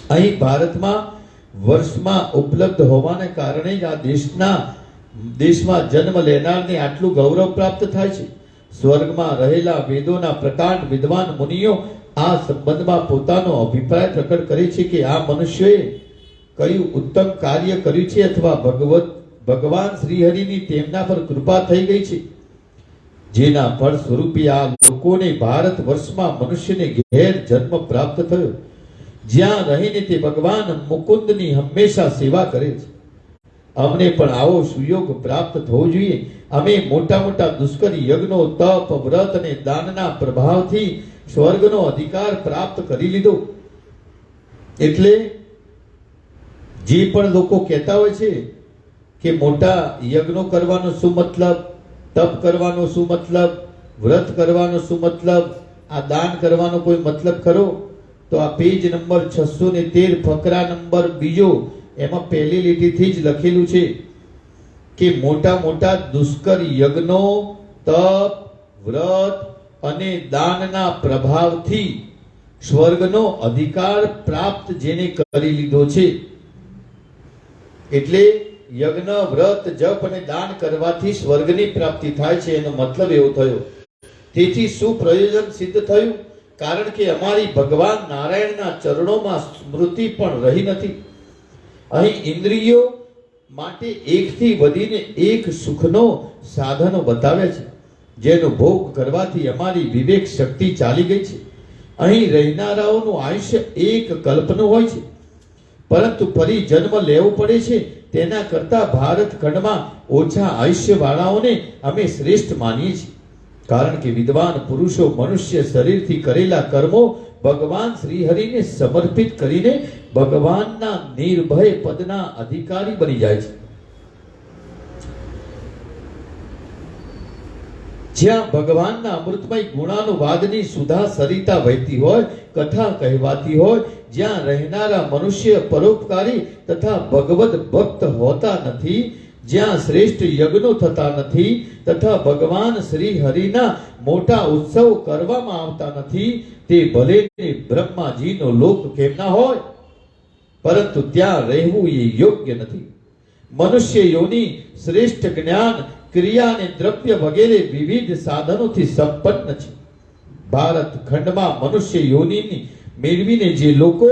અહીં ભારતમાં વર્ષમાં ઉપલબ્ધ હોવાને કારણે જ આ દેશમાં જન્મ લેનારને આટલું ગૌરવ પ્રાપ્ત થાય છે. સ્વર્ગમાં રહેલા વેદોના પ્રકાંડ વિદ્વાન મુનિઓ આ સંબંધમાં પોતાનો અભિપ્રાય પ્રકટ કરે છે કે આ મનુષ્યએ કયું ઉત્તમ કાર્ય કર્યું છે અથવા ભગવાન શ્રીહરિની તેમના પર કૃપા થઈ ગઈ છે, જેના ફળ સ્વરૂપે આ લોકોને ભારત વર્ષમાં મનુષ્યને ઘેર જન્મ પ્રાપ્ત થયો, જ્યાં રહીને તે ભગવાન મુકુંદની હંમેશા સેવા કરે છે. અમને પણ આવો સુયોગ પ્રાપ્ત થવો જોઈએ. અમે મોટા મોટા દુષ્કર યજ્ઞો, તપ, વ્રત અને દાનના પ્રભાવથી સ્વર્ગનો અધિકાર પ્રાપ્ત કરી લીધો. એટલે જે પણ લોકો કહેતા હોય છે કે મોટા યજ્ઞો કરવાનો શું મતલબ, તપ કરવાનો શું મતલબ, વ્રત કરવાનો શું મતલબ, આ દાન કરવાનો કોઈ મતલબ ખરો? તો આ પેજ નંબર 613 ફકરા નંબર 2 એમાં પહેલી લીટીથી જ લખેલું છે કે મોટા મોટા દુષ્કર યજ્ઞો, તપ, વ્રત અને દાનના પ્રભાવથી સ્વર્ગનો અધિકાર પ્રાપ્ત જેને કરી લીધો છે. એટલે યજ્ઞ, વ્રત, જપ અને દાન કરવાથી સ્વર્ગની પ્રાપ્તિ થાય છે, એનો મતલબ એવો થયો. તેથી શું પ્રયોજન સિદ્ધ થયું? કારણ કે અમારી ભગવાન નારાયણના ચરણોમાં સ્મૃતિ પણ રહી નથી. અહીં ઇન્દ્રિયો માટે એકથી વધીને એક સુખનો સાધનો બતાવ્યા છે, જેનો ભોગ કરવાથી અમારી વિવેક શક્તિ ચાલી ગઈ છે. અહીં રહેનારાઓનું આયુષ્ય એક કલ્પનું હોય છે, પરંતુ ફરી જન્મ લેવો પડે છે. તેના કરતા ભારત ખંડમાં ઓછા આયુષ્ય વાળાઓને અમે શ્રેષ્ઠ માનીએ છીએ. કારણ કે વિદ્વાન પુરુષો મનુષ્ય શરીરથી કરેલા કર્મો ભગવાન શ્રી હરિને સમર્પિત કરીને ભગવાનના નિર્ભય પદના અધિકારી બની જાય છે. જ્યાં ભગવાનના અમૃતમય ગુણાનુવાદની સુધા સરિતા વહેતી હોય, કથા કહેવાતી હોય, જ્યાં રહેનારા મનુષ્ય પરોપકારી તથા ભગવદ ભક્ત હોતા નથી, જ્યાં શ્રેષ્ઠ યજ્ઞો થતા નથી તથા ભગવાન શ્રી હરિના મોટા ઉત્સવ કરવામાં આવતા નથી, તે ભલે બ્રહ્માજીનો લોક કેમ ના હોય, પરંતુ ત્યાં રહેવું એ યોગ્ય નથી. મનુષ્ય યોની શ્રેષ્ઠ જ્ઞાન, ક્રિયા અને દ્રવ્ય વગેરે વિવિધ સાધનોથી સંપન્ન છે. ભારત ખંડમાં મનુષ્ય યોનિની મેળવીને જે લોકો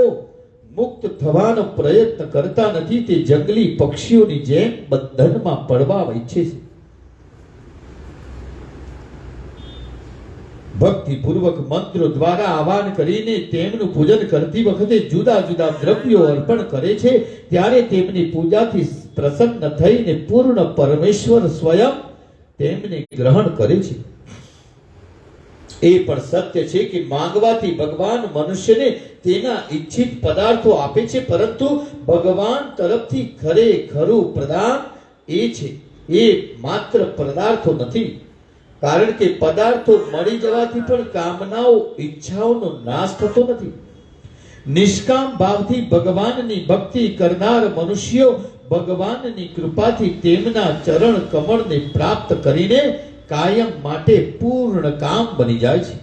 મુક્ત થવાનો પ્રયત્ન કરતા નથી, તે જંગલી પક્ષીઓની જેમ બંધનમાં પડવા ઈચ્છે છે. ભક્તિપૂર્વક મંત્રો દ્વારા આહ્વાન કરીને તેમનું પૂજન કરતી વખતે જુદા જુદા દ્રવ્યો અર્પણ કરે છે, ત્યારે તેમની પૂજાથી પ્રસન્ન થઈને પૂર્ણ પરમેશ્વર સ્વયં તેમને ગ્રહણ કરે છે. એ પણ સત્ય છે કે માંગવાથી ભગવાન મનુષ્યને તેના ઈચ્છિત પદાર્થો આપે છે, પરંતુ ભગવાન તરફથી ખરેખરું પ્રદાન એ છે, એ માત્ર પદાર્થો નથી. કારણ કે પદાર્થો મળી જવાથી પણ કામનાઓ ઈચ્છાઓનો નાશ થતો નથી. નિષ્કામ ભાવથી ભગવાનની ભક્તિ કરનાર મનુષ્યો ભગવાનની કૃપાથી તેમના ચરણ કમળને પ્રાપ્ત કરીને કાયમ માટે પૂર્ણ કામ બની જાય છે.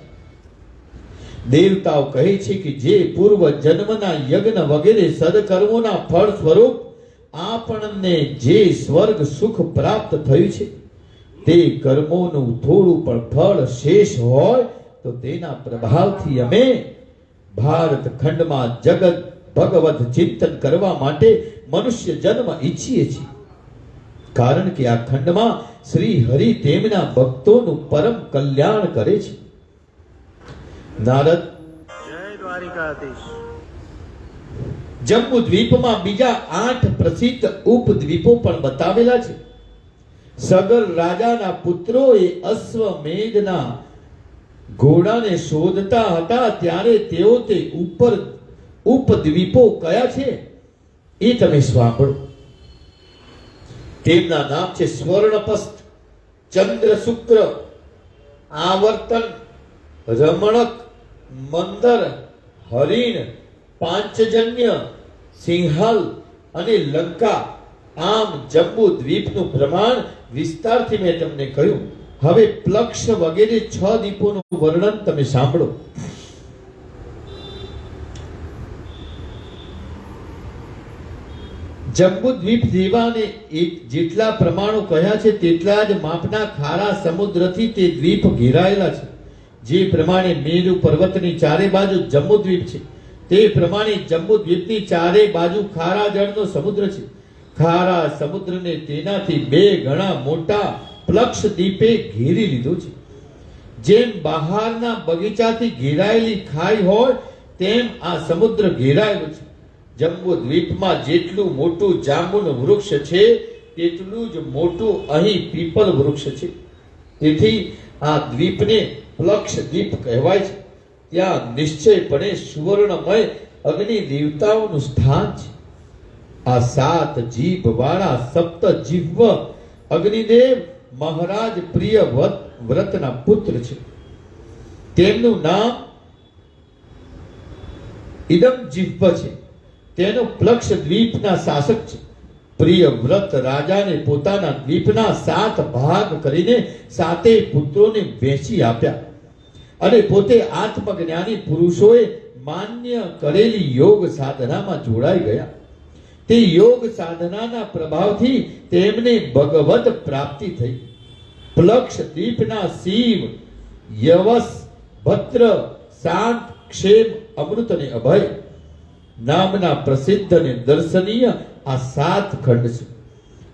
દેવતાઓ કહે છે કે જે પૂર્વ જન્મના યજ્ઞ વગેરે સદકર્મોના ફળ સ્વરૂપ આપણને જે સ્વર્ગ સુખ પ્રાપ્ત થયું છે તે કર્મોનું થોડું પણ ફળ શેષ હોય તો તેના પ્રભાવથી અમે ભારત ખંડમાં જગત ભગવત ચિંતન કરવા માટે મનુષ્ય જન્મ ઈચ્છીએ છીએ. કારણ કે આ ખંડમાં શ્રી હરિ તેમના ભક્તોનું પરમ કલ્યાણ કરે છે. નારદ, જય દ્વારિકાધીશ. જમ્બુ દ્વીપમાં બીજા 8 પ્રસિદ્ધ ઉપદ્વીપો પણ બતાવેલા છે. સગર રાજાના પુત્રોએ અશ્વમેધના ઘોડાને શોધતા હતા ત્યારે તેઓ તે ઉપદ્વીપો કયા છે એ તમે સાંભળો. તેમના નામ છે સ્વર્ણપસ્ત, ચંદ્ર શુક્ર, આવર્તન, રમણક, મંદર, હરિણ, પાંચજન્ય, સિંહલ અને લંકા. આમ જમ્બુ દ્વીપનું પ્રમાણ વિસ્તારથી મેં તમને કહ્યું. હવે પ્લક્ષ વગેરે 6 દ્વીપોનું વર્ણન તમે સાંભળો. જમ્બુ દ્વીપ જેવાને જેટલા પ્રમાણો કહ્યા છે તેટલા જ માપના ખારા સમુદ્રથી તે દ્વીપ ઘેરાયેલા છે. જે પ્રમાણે મેરુ પર્વતની ચારે બાજુ જમ્બુ દ્વીપ છે તે પ્રમાણે જમ્બુ દ્વીપની ચારે બાજુ ખારા જળનો સમુદ્ર છે. ખારા સમુદ્રને તેનાથી 2 ગણા મોટા પ્લક્ષ દ્વીપે ઘેરી લીધો છે. જેમ બહારના બગીચાથી ઘેરાયેલી ખાઈ હોય તેમ આ સમુદ્ર ઘેરાયેલો છે. જમ્બુ દ્વીપમાં જેટલું મોટું જાંબુનું વૃક્ષ છે તેટલું જ મોટું અહીં પીપલ વૃક્ષ છે. તેથી આ દ્વીપને પ્લક્ષ દ્વીપ કહેવાય છે. ત્યાં નિશ્ચયપણે સુવર્ણમય અગ્નિ દેવતાઓનું સ્થાન છે. આ 7 જીભ વાળા સપ્ત જીવ અગ્નિદેવ મહારાજ પ્રિય વ્રતના પુત્ર છે. તેમનું નામ ઇદમ જીવ છે. તેનો પ્લક્ષ દ્વીપના શાસક છે. પ્રિય વ્રત રાજાને પોતાના દ્વીપના 7 ભાગ કરીને 7 પુત્રોને વહેંચી આપ્યા અને પોતે આત્મજ્ઞાની પુરુષોએ માન્ય કરેલી યોગ સાધનામાં જોડાઈ ગયા. તે યોગ સાધનાના પ્રભાવથી તેમને ભગવત પ્રાપ્તિ થઈ. પ્લક્ષ દ્વીપના શિવ, યવસ, ભદ્ર, શાંત, ક્ષેમ, અમૃત અને અભય નામના પ્રસિદ્ધ અને દર્શનીય આ 7 ખંડ છે.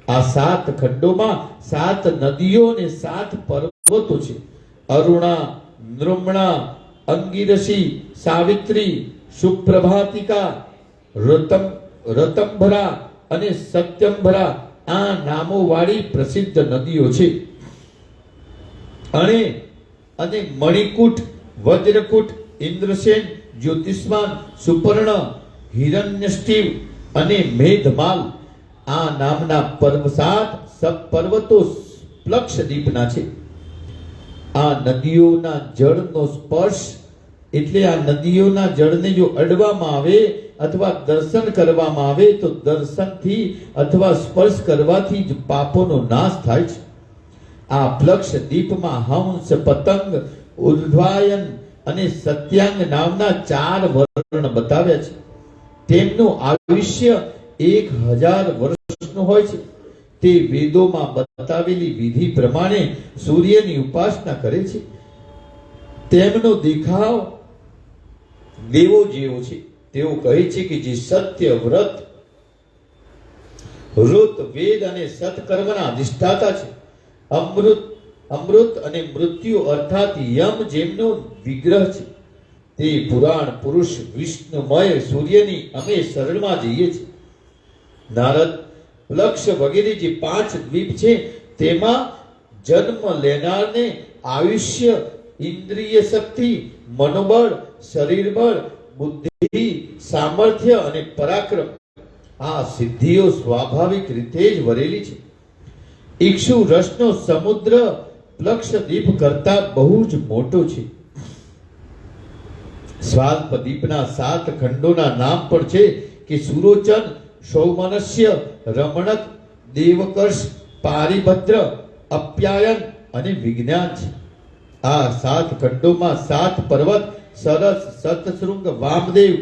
આ 7 ખંડોમાં 7 નદીઓ અને 7 પર્વતો છે. અરુણા, નૃમણા, અંગીરસી, સાવિત્રી, સુપ્રભાતિકા, રતંભરા અને સત્યંભરા આ નામો વાળી પ્રસિદ્ધ નદીઓ છે. અને મણિકૂટ, વજ્રકૂટ, ઇન્દ્રસેન, જ્યોતિષ્માન, સુપર્ણ, હિરણ્યષ્ટિવ અને મેઘમાલ આ નામના 7 પર્વતો પ્લક્ષ દ્વીપના છે. આ નદીઓના જળનો સ્પર્શ એટલે આ નદીઓના જળને જો અડવામાં આવે અથવા દર્શન કરવામાં આવે તો દર્શનથી અથવા સ્પર્શ કરવાથી જ પાપોનો નાશ થાય છે. આ પ્લક્ષ દ્વીપમાં હંસ, પતંગ, ઉર્ધ્વાયન અને સત્યાંગ નામના 4 વર્ણ બતાવ્યા છે. તેમનું આયુષ્ય 1000 વર્ષનું હોય છે. તે વેદોમાં બતાવેલી વિધિ પ્રમાણે સૂર્યની ઉપાસના કરે છે. તેમનો દેખાવ દેવો જેવો છે. તેઓ કહે છે કે જે સત્ય, વ્રત, ઋત, વેદ અને સત્કર્મના અધિષ્ઠાતા છે. અમૃત અને મૃત્યુ અર્થાત યમ જેમનો વિગ્રહ છે. તે પુરાણ પુરુષ વિષ્ણુમય સૂર્યની અમે શરણમાં જઈએ છીએ. નારદ, લક્ષ વગેરે જે 5 દ્વીપ છે તેમાં જન્મ લેનારને આયુષ્ય, ઇન્દ્રિય શક્તિ, મનોબળ, શરીર બળ, બુદ્ધિ, સામર્થ્ય અને પરાક્રમ આ સિદ્ધિઓ સ્વાભાવિક રીતે જ વરેલી છે. ઇક્ષુ રસનો સમુદ્ર લક્ષદ્વીપ કરતા બહુ જ મોટો છે. સ્વાલ્પદ્વીપના 7 ખંડોના નામ પણ છે કે સુરોચન, સૌમનસ્ય, રમણક, દેવકર્ષ, પારિભદ્ર, અપ્યાયન અને વિજ્ઞાન છે. આ 7 ખંડોમાં 7 પર્વત સરસ, સતશૃંગ, વામદેવ,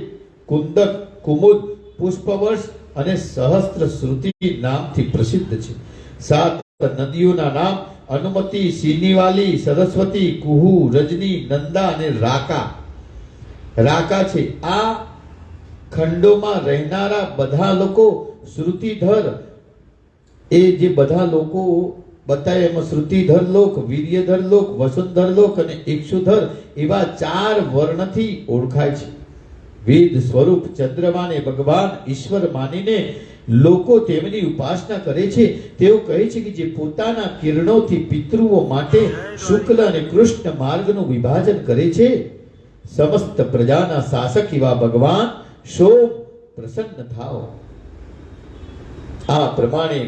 કુંદક, કુમુદ, પુષ્પવર્ષ અને સહસ્ત્ર શ્રુતિ નામથી પ્રસિદ્ધ છે. 7 નદીઓના નામ અનુમતિ, સિનિવાલી, સરસ્વતી, કુહુ, રજની, નંદા અને રાકા છે. આ ખંડોમાં રહેનારા બધા લોકો શ્રુતિધર, એ જે બધા લોકો બતાય એમાં શ્રુતિધર લોક, વીર્યધર લોક, વસુંધર લોક અને ઇક્ષુધર એવા 4 વર્ણથી ઓળખાય છે. વેદ સ્વરૂપ ચંદ્રમાને ભગવાન ઈશ્વર માનીને લોકો તેમની ઉપાસના કરે છે. તેઓ કહે છે કે જે પોતાના કિરણોથી પિતૃઓ માટે શુક્લ અને કૃષ્ણ માર્ગનું વિભાજન કરે છે, સમસ્ત પ્રજાના શાસક એવા ભગવાન સોમ પ્રસન્ન થાઓ. આ પ્રમાણે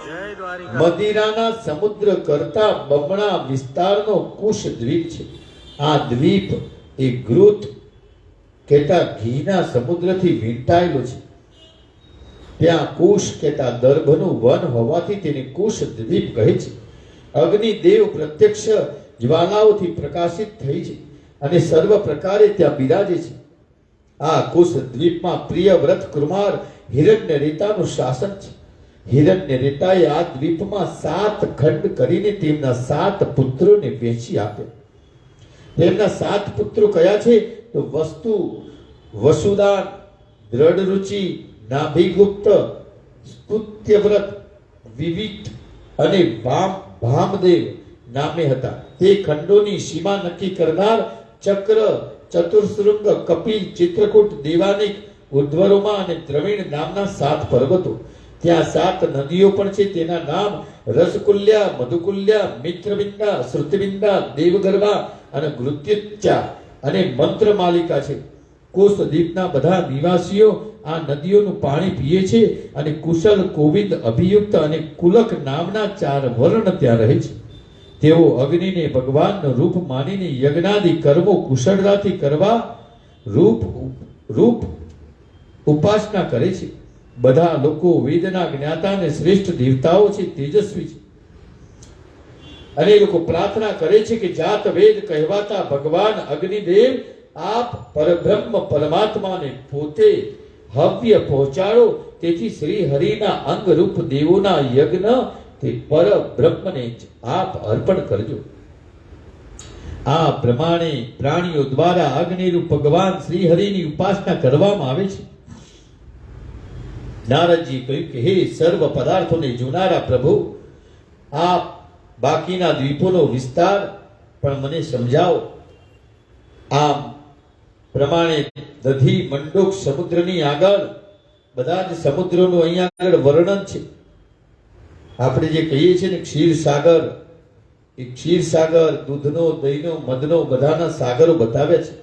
જય દ્વારિકા મદિરાના સમુદ્ર કરતા બમણા વિસ્તારનો કુશ દ્વીપ છે. આ દ્વીપ એ ગૃત કહેતા ઘીના સમુદ્રથી વીંટાયેલો છે. ત્યાં કુશ કહેતા દર્ભનું વન હોવાથી તેને કુશ દ્વીપ કહે છે. અગ્નિદેવ પ્રત્યક્ષ જ્વાલાઓથી પ્રકાશિત થઈ છે અને સર્વ પ્રકારે ત્યાં બિરાજે છે. આ કુશ દ્વીપમાં પ્રિયવ્રત કુમાર હિરણ્યરેતાનું શાસન છે. હિરણ્યરેતાએ આ દ્વીપમાં 7 ખંડ કરીને તેમના 7 પુત્રોને વહેંચી આપ્યા. તેમના 7 પુત્રો કયા છે? તો વસુદાન, દ્રઢરુચિ, નાભિગુપ્ત, સ્તુત્યવ્રત, વિવિત અને ભામદેવ નામે હતા. તે ખંડોની સીમા નક્કી કરનાર ચક્ર, ચતુર્શૃંગ, કપિલ, ચિત્રકૂટ, દેવાનિક, ઉદ્ધવરોમા અને દ્રવિણ નામના 7 પર્વતો. ત્યાં 7 નદીઓ પણ છે. તેના નામ રસકુલ્યા, મધુકુલ્યા, મિત્રબિંદા, શ્રુતિબિંદા, દેવગર્ભા અને ગૃત્યુચ્ચા અને મંત્રમાલિકા છે. કોષદ્વીપના બધા નિવાસીઓ આ નદીઓનું પાણી પીએ છે અને કુશલ, કોવિદ, અભિયુક્ત અને કુલક નામના 4 વર્ણ ત્યાં રહે છે. તેઓ અગ્નિને ભગવાનનું રૂપ માનીને યજ્ઞાદિ કર્મો કુશળતાથી કરવા રૂપ ઉપાસના કરે છે. બધા લોકો વેદના જ્ઞાતા અને શ્રેષ્ઠ દેવતાઓ છે, તેજસ્વી છે. અને એ લોકો પ્રાર્થના કરે છે કે જાત વેદ કહેવાતા ભગવાન અગ્નિદેવ આપ પરબ્રહ્મ પરમાત્માને પોતે હવ્ય પહોંચાડો. તેથી શ્રી હરિના અંગરૂપ દેવોના યજ્ઞ તે પરબ્રહ્મને જ આપ અર્પણ કરજો. આ પ્રમાણે પ્રાણીઓ દ્વારા અગ્નિરૂપ ભગવાન શ્રી હરિની ઉપાસના કરવામાં આવે છે. નારદજી કહ્યું કે હે સર્વ પદાર્થોને જોનારા પ્રભુ, આપ બાકીના દ્વીપોનો વિસ્તાર પણ મને સમજાવો. આમ પ્રમાણે દધી, મંડોક સમુદ્રની આગળ બધા જ સમુદ્રોનું અહીંયા આગળ વર્ણન છે. આપણે જે કહીએ છીએ ને ક્ષીરસાગર, એ ક્ષીરસાગર દૂધનો, દહીંનો, મધનો બધાના સાગરો બતાવે છે.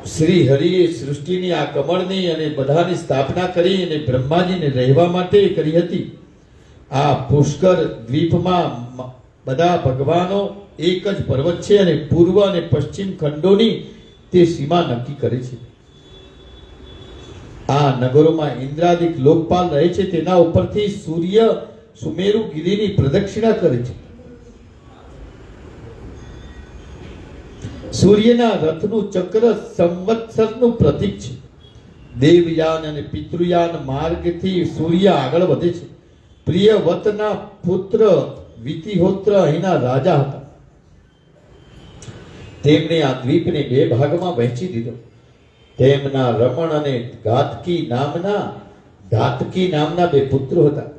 શ્રી હરિએ સૃષ્ટિની આ કમળની અને બધાની સ્થાપના કરી અને બ્રહ્માજીને રહેવા માટે કરી હતી. આ પુષ્કર દ્વીપમાં બધા ભગવાનો એક જ પર્વત છે અને પૂર્વ અને પશ્ચિમ ખંડોની તે સીમા નક્કી કરે છે. આ નગરોમાં ઇન્દ્રાદિક લોકપાલ રહે છે. તેના ઉપરથી સૂર્ય સુમેરુ ગિરિની પ્રદક્ષિણા કરે છે. સૂર્યના રથનું ચક્ર સંવત્સરનું પ્રતીક છે. દેવયાન અને પિતૃયાન માર્ગથી સૂર્ય આગળ વધે છે. પ્રિયવતના પુત્ર વિતિહોત્ર અહીંના રાજા હતા. તેમણે આ દ્વીપને 2 ભાગમાં વહેંચી દીધો. તેમના રમણ અને ઘાતકી નામના 2 પુત્રો હતા.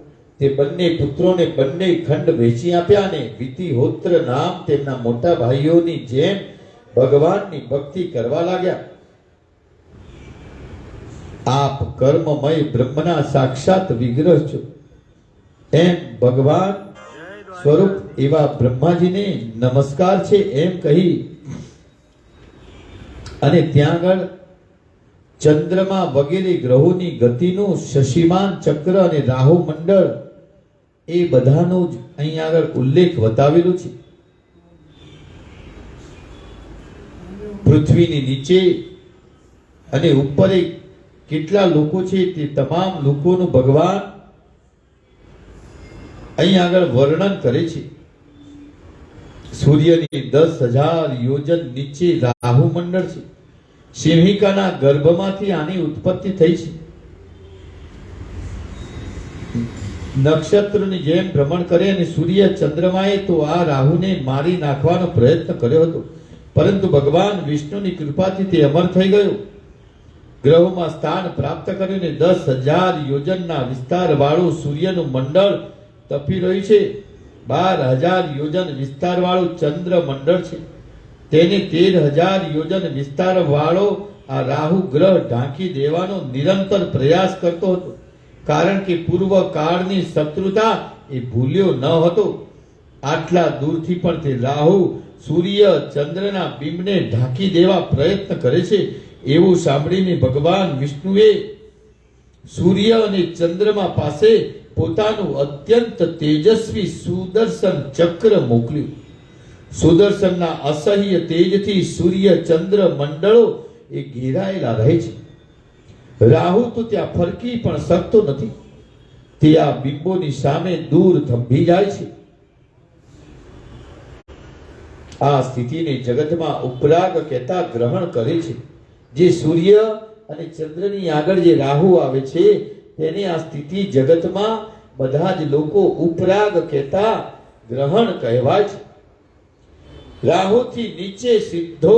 તે બંને પુત્રોને બંને ખંડ વહેંચી આપ્યા અને વિતિહોત્ર નામ તેમના મોટા ભાઈઓની જેમ ભગવાનની ભક્તિ કરવા લાગ્યા. આપ કર્મમય બ્રહ્મના સાક્ષાત વિગ્રહ છો એમ ભગવાન સ્વરૂપ એવા બ્રહ્માજીને નમસ્કાર છે એમ કહી અને ત્યાં આગળ ચંદ્રમા વગેરે ગ્રહોની ગતિનું શશિમાન ચક્ર અને રાહુ મંડળ એ બધાનો જ અહીં આગળ ઉલ્લેખ બતાવેલો છે. પૃથ્વીની નીચે અને ઉપર કેટલા લોકો છે તે તમામ લોકોનું ભગવાન અહીં આગળ વર્ણન કરે છે. સૂર્યની 10,000 યોજન નીચે રાહુ મંડળ છે. સિંહિકાના ગર્ભમાંથી આની ઉત્પત્તિ થઈ છે. નક્ષત્રની જેમ ભ્રમણ કરે અને સૂર્ય ચંદ્રમાએ તો આ રાહુને મારી નાખવાનો પ્રયત્ન કર્યો હતો, પરંતુ ભગવાન વિષ્ણુની કૃપાથી તે અમર થઈ ગયો. ગ્રહોમાં સ્થાન પ્રાપ્ત કરીને 10,000 યોજનના વિસ્તાર વાળું સૂર્યનું મંડળ તપી રહ્યું છે. 12,000 યોજન વિસ્તાર વાળું ચંદ્ર મંડળ છે. તેને 13,000 યોજન વિસ્તાર વાળો આ રાહુ ગ્રહ ઢાંકી દેવાનો નિરંતર પ્રયાસ કરતો હતો, કારણ કે પૂર્વ કાળની શત્રુતા એ ભૂલ્યો ન હતો. આટલા દૂરથી પણ તે રાહુ સૂર્ય ચંદ્રના બિંબને ઢાંકી દેવા પ્રયત્ન કરે છે એવું સાંભળીને ભગવાન વિષ્ણુએ સૂર્ય અને ચંદ્રમા પાસે પોતાનું અત્યંત તેજસ્વી સુદર્શન ચક્ર મોકલ્યું. સુદર્શનના અસહ્ય તેજથી સૂર્ય ચંદ્ર મંડળો એ ઘેરાયેલા રહે છે. રાહુ તો ત્યાં ફરકી પણ શકતો નથી. તે આ બિંબોની સામે દૂર થંભી જાય છે. આ સ્થિતિને જગતમાં ઉપરાગ કહેતા ગ્રહણ કરે છે. જે સૂર્ય અને ચંદ્રની આગળ જે રાહુ આવે છે તેને આ સ્થિતિ જગતમાં બધા જ લોકો ઉપરાગ કહેતા ગ્રહણ કહેવાય છે. રાહુથી નીચે સિદ્ધો,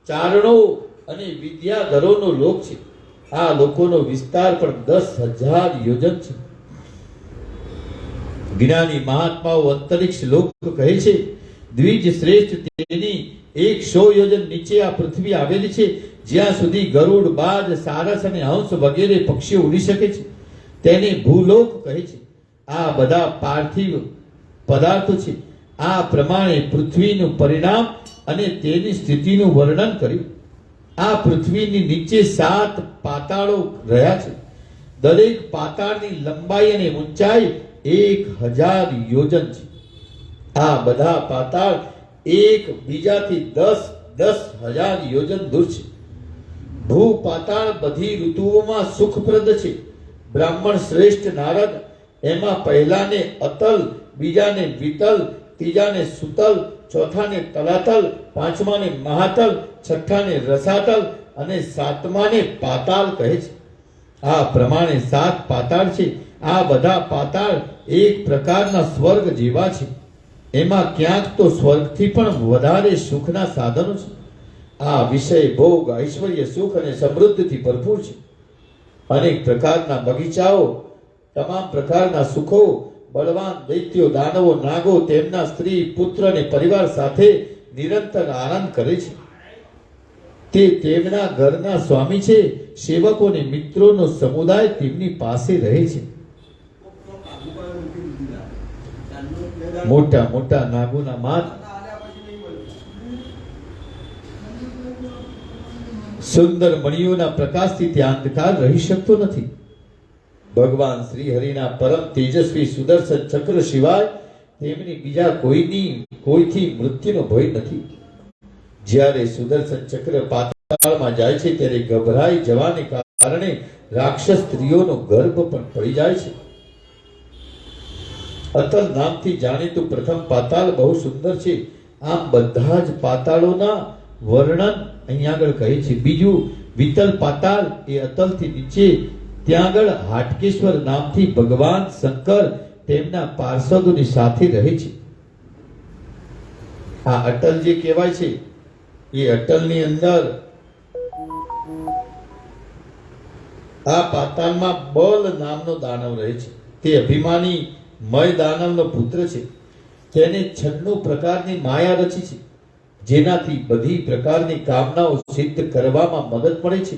ચારણો અને વિદ્યાધરોનો લોક છે. આ લોકોનો વિસ્તાર પણ 10,000 યોજન છે. જ્ઞાની મહાત્માઓ અંતરિક્ષ લોક કહે છે, દ્વિજ શ્રેષ્ઠ તેની 100 યોજન નીચે આ પૃથ્વી આવેલી છે, જ્યાં સુધી ગરુડ, બાજ, સારસ અને હંસ વગેરે પક્ષીઓ ઉડી શકે છે. તેને ભૂલોક કહે છે. આ બધા પાર્થિવ પદાર્થો છે. આ પ્રમાણે પૃથ્વીનું પરિણામ અને તેની સ્થિતિનું વર્ણન કર્યું. આ પૃથ્વીની નીચે 7 પાતાળો રહ્યા છે. દરેક પાતાળની લંબાઈ અને ઊંચાઈ 1,000 યોજન છે. આ બધા પાતાળ એક બીજાથી 10,000 યોજન દૂર છે. ભૂ પાતાળ બધી ઋતુઓમાં સુખપ્રદ છે. બ્રાહ્મણ શ્રેષ્ઠ નારદ એમાં પહેલાને અતલ, બીજાને વિતલ, ત્રીજાને સુતલ, ચોથાને તલાતલ, પાંચમાને મહાતલ, છઠ્ઠાને રસાતલ અને સાતમાને પાતાળ કહે છે. આ પ્રમાણે 7 પાતાળ છે. આ બધા પાતાળ એક પ્રકારના સ્વર્ગ જેવા છે. એમાં ક્યાંક તો સ્વર્ગથી પણ વધારે સુખના સાધનો છે. આ વિષય ભોગ, ઐશ્વર્ય, સુખ અને સમૃદ્ધિથી ભરપૂર છે. અનેક પ્રકારના બગીચાઓ, તમામ પ્રકારના સુખો, બળવાન દૈત્યો, દાનવો, નાગો તેમના સ્ત્રી, પુત્ર અને પરિવાર સાથે નિરંતર આનંદ કરે છે. તે તેમના ઘરના સ્વામી છે. સેવકો અને મિત્રોનો સમુદાય તેમની પાસે રહે છે. મોટા મોટા નાગોના માથ, સુંદર મણિઓના પ્રકાશથી ત્યાં અંધકાર રહી શકતો નથી. ભગવાન શ્રી હરિના પરમ તેજસ્વી સુદર્શન ચક્ર સિવાય તેમની બીજા કોઈથી મૃત્યુનો ભય નથી. જ્યારે સુદર્શન ચક્ર પાતાળમાં જાય છે ત્યારે ગભરાઈ જવાને કારણે રાક્ષસ સ્ત્રીઓનો ગર્ભ પણ પડી જાય છે. અતલ નામથી જાણીતું પ્રથમ પાતાળ બહુ સુંદર છે. આમ બધા જ પાતાળોના વર્ણન અહીં આગળ કહે છે. બીજું વિતલ પાતાળ એ અતલથી નીચે, ત્યાં આગળ હાટકેશ્વર નામથી ભગવાન શંકર તેમના પાર્ષદોની સાથે રહે છે. આ અટલ જે કહેવાય છે એ અટલની અંદર આ પાતાળમાં બલ નામનો દાનવ રહે છે. તે અભિમાની મય દાનવનો પુત્ર છે. તેને 96 પ્રકારની માયા રચી છે, જેનાથી બધી પ્રકારની કામનાઓ સિદ્ધ કરવામાં મદદ મળે છે.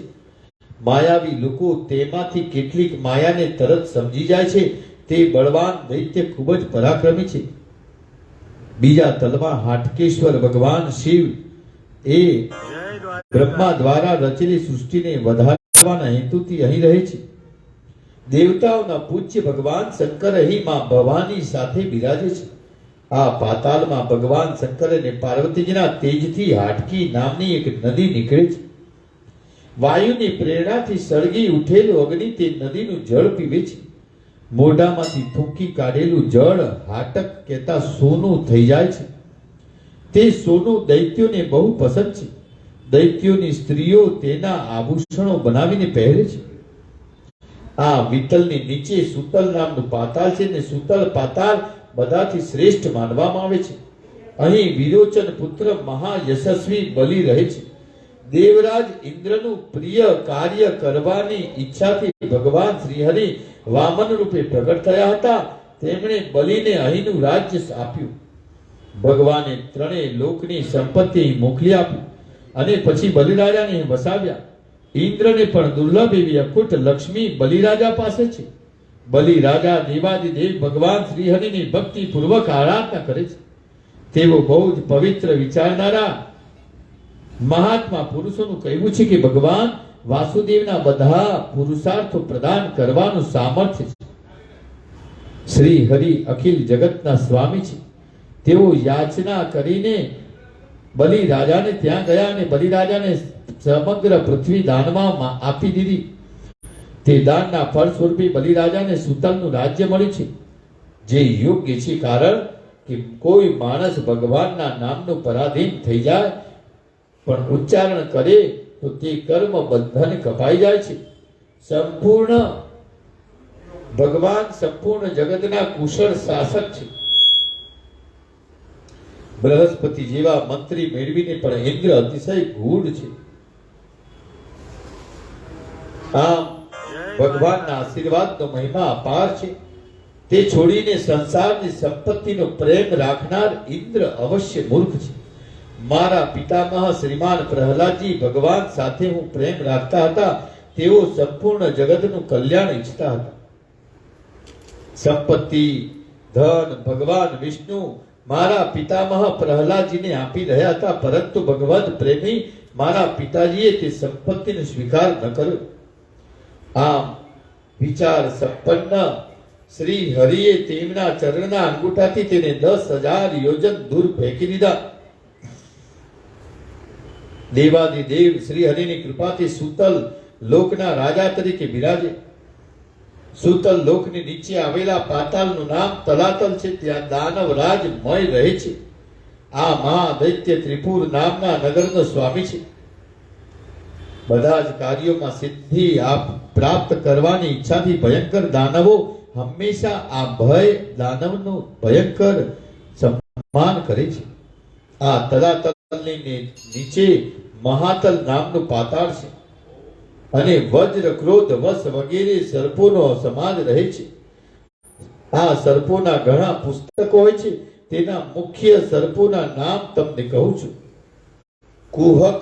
માયાવી લોકો તેમાંથી કેટલીક માયાને તરત સમજી જાય છે. તે બળવાન દૈત્ય ખૂબ જ પરાક્રમી છે. બીજા તલમાં હાટકેશ્વર ભગવાન શિવ એ બ્રહ્મા દ્વારા રચેલી સૃષ્ટિને વધારવાના હેતુથી અહીં રહે છે. દેવતાઓના પૂજ્ય ભગવાન શંકર અહીં માં ભવાની સાથે બિરાજે છે. આ પાતાળમાં ભગવાન શંકર અને પાર્વતીજીના તેજથી હાટકી નામની એક નદી નીકળે છે. વાયુની પ્રેરણાથી સળગી ઉઠેલું અગ્નિ તે નદીનું જળ પીવે છે. મોઢામાંથી ફૂંકી કાઢેલું જળ હાટક કહેતા સોનું થઈ જાય છે. તે સોનું દૈત્યોને બહુ પસંદ છે. દૈત્યોની સ્ત્રીઓ તેના આભૂષણો બનાવીને પહેરે છે. આ વિતલની નીચે સુતલ નામનું પાતાળ છે ને સુતલ પાતાળ બધાથી શ્રેષ્ઠ માનવામાં આવે છે. અહીં વિરોચન પુત્ર મહાયશસ્વી બલિ રહે છે. દેવરાજ ઇન્દ્રનું પ્રિય કાર્ય કરવાની ઈચ્છાથી ભગવાન શ્રીહરિ વામન રૂપે પ્રગટ થયા હતા. તેમણે બલિને અહીંનું રાજ્ય આપ્યું. ભગવાને ત્રણેય લોકની સંપત્તિ મોકલી આપી અને પછી બલિરાજાને વસાવ્યા. ઇન્દ્રને પણ દુર્લભ એવી અકુટ લક્ષ્મી બલિરાજા પાસે છે. બલિરાજા દેવાદિદેવ ભગવાન શ્રીહરિની ભક્તિ પૂર્વક આરાધના કરે છે. તેઓ બહુ જ પવિત્ર વિચારનારા મહાત્મા પુરુષોનું કહેવું છે કે ભગવાન વાસુદેવના બધા પુરુષાર્થો પ્રદાન કરવાનું સામર્થ્ય છે. શ્રી હરિ અખિલ જગતના સ્વામી છે. તેઓ યાચના કરીને બલિરાજાને ત્યાં ગયા અને બલિરાજાને સમગ્ર પૃથ્વી દાનમાં આપી દીધી. તે દાનના ફળ સ્વરૂપે બલિરાજાને સુતલનું રાજ્ય મળ્યું છે, જે યોગ્ય છે. કારણ કે કોઈ માણસ ભગવાનના નામનું પરાધીન થઈ જાય પણ ઉચ્ચારણ કરે તો તે કર્મ બંધન કપાઈ જાય છે. ભગવાન સંપૂર્ણ જગતના કુશળ શાસક છે. બૃહસ્પતિ જેવા મંત્રી મેળવીને પણ ઇન્દ્ર અતિશય ગૂઢ છે. આમ ભગવાનના આશીર્વાદનો મહિમા અપાર છે. તે છોડીને સંસારની સંપત્તિનો પ્રેમ રાખનાર ઇન્દ્ર અવશ્ય મૂર્ખ છે. મારા પિતામહ શ્રીમાન પ્રહલાદજી ભગવાન સાથે હું પ્રેમ રાખતા હતા. તેઓ સંપૂર્ણ જગતનું કલ્યાણ ઈચ્છતા હતા. સંપત્તિ ધન ભગવાન વિષ્ણુ મારા પિતામહ પ્રહલાદજીને આપી રહ્યા હતા, પરંતુ ભગવદ પ્રેમી મારા પિતાજીએ તે સંપત્તિનો સ્વીકાર ન કર્યો. આમ વિચાર સંપન્ન શ્રી હરિએ તેમના ચરણના અંગૂઠાથી તેને 10,000 યોજન દૂર ફેંકી દીધા. દેવાદિદેવ શ્રી હરિની કૃપાથી સુતલ લોકના રાજા તરીકે બિરાજે. સુતલ લોકની નીચે આવેલા પાતાળનું નામ તલાતલ છે. ત્યાં દાનવરાજ મય રહે છે. આ મહાદૈત્ય ત્રિપુર નામના નગરનો સ્વામી છે. બધા જ કાર્યોમાં સિદ્ધિ પ્રાપ્ત કરવાની ઈચ્છાથી ભયંકર દાનવો હંમેશા આ ભય દાનવનું ભયંકર સન્માન કરે છે. આ તલાતલની નીચે મહાતલ નામનું પાતાળ છે અને વજ્ર ક્રોધ વસ વગેરે સર્પોનો સમાજ રહે છે. આ સર્પોના ઘણા પુસ્તકો હોય છે. તેના મુખ્ય સર્પોના નામ તમને કહું છું. કુહક,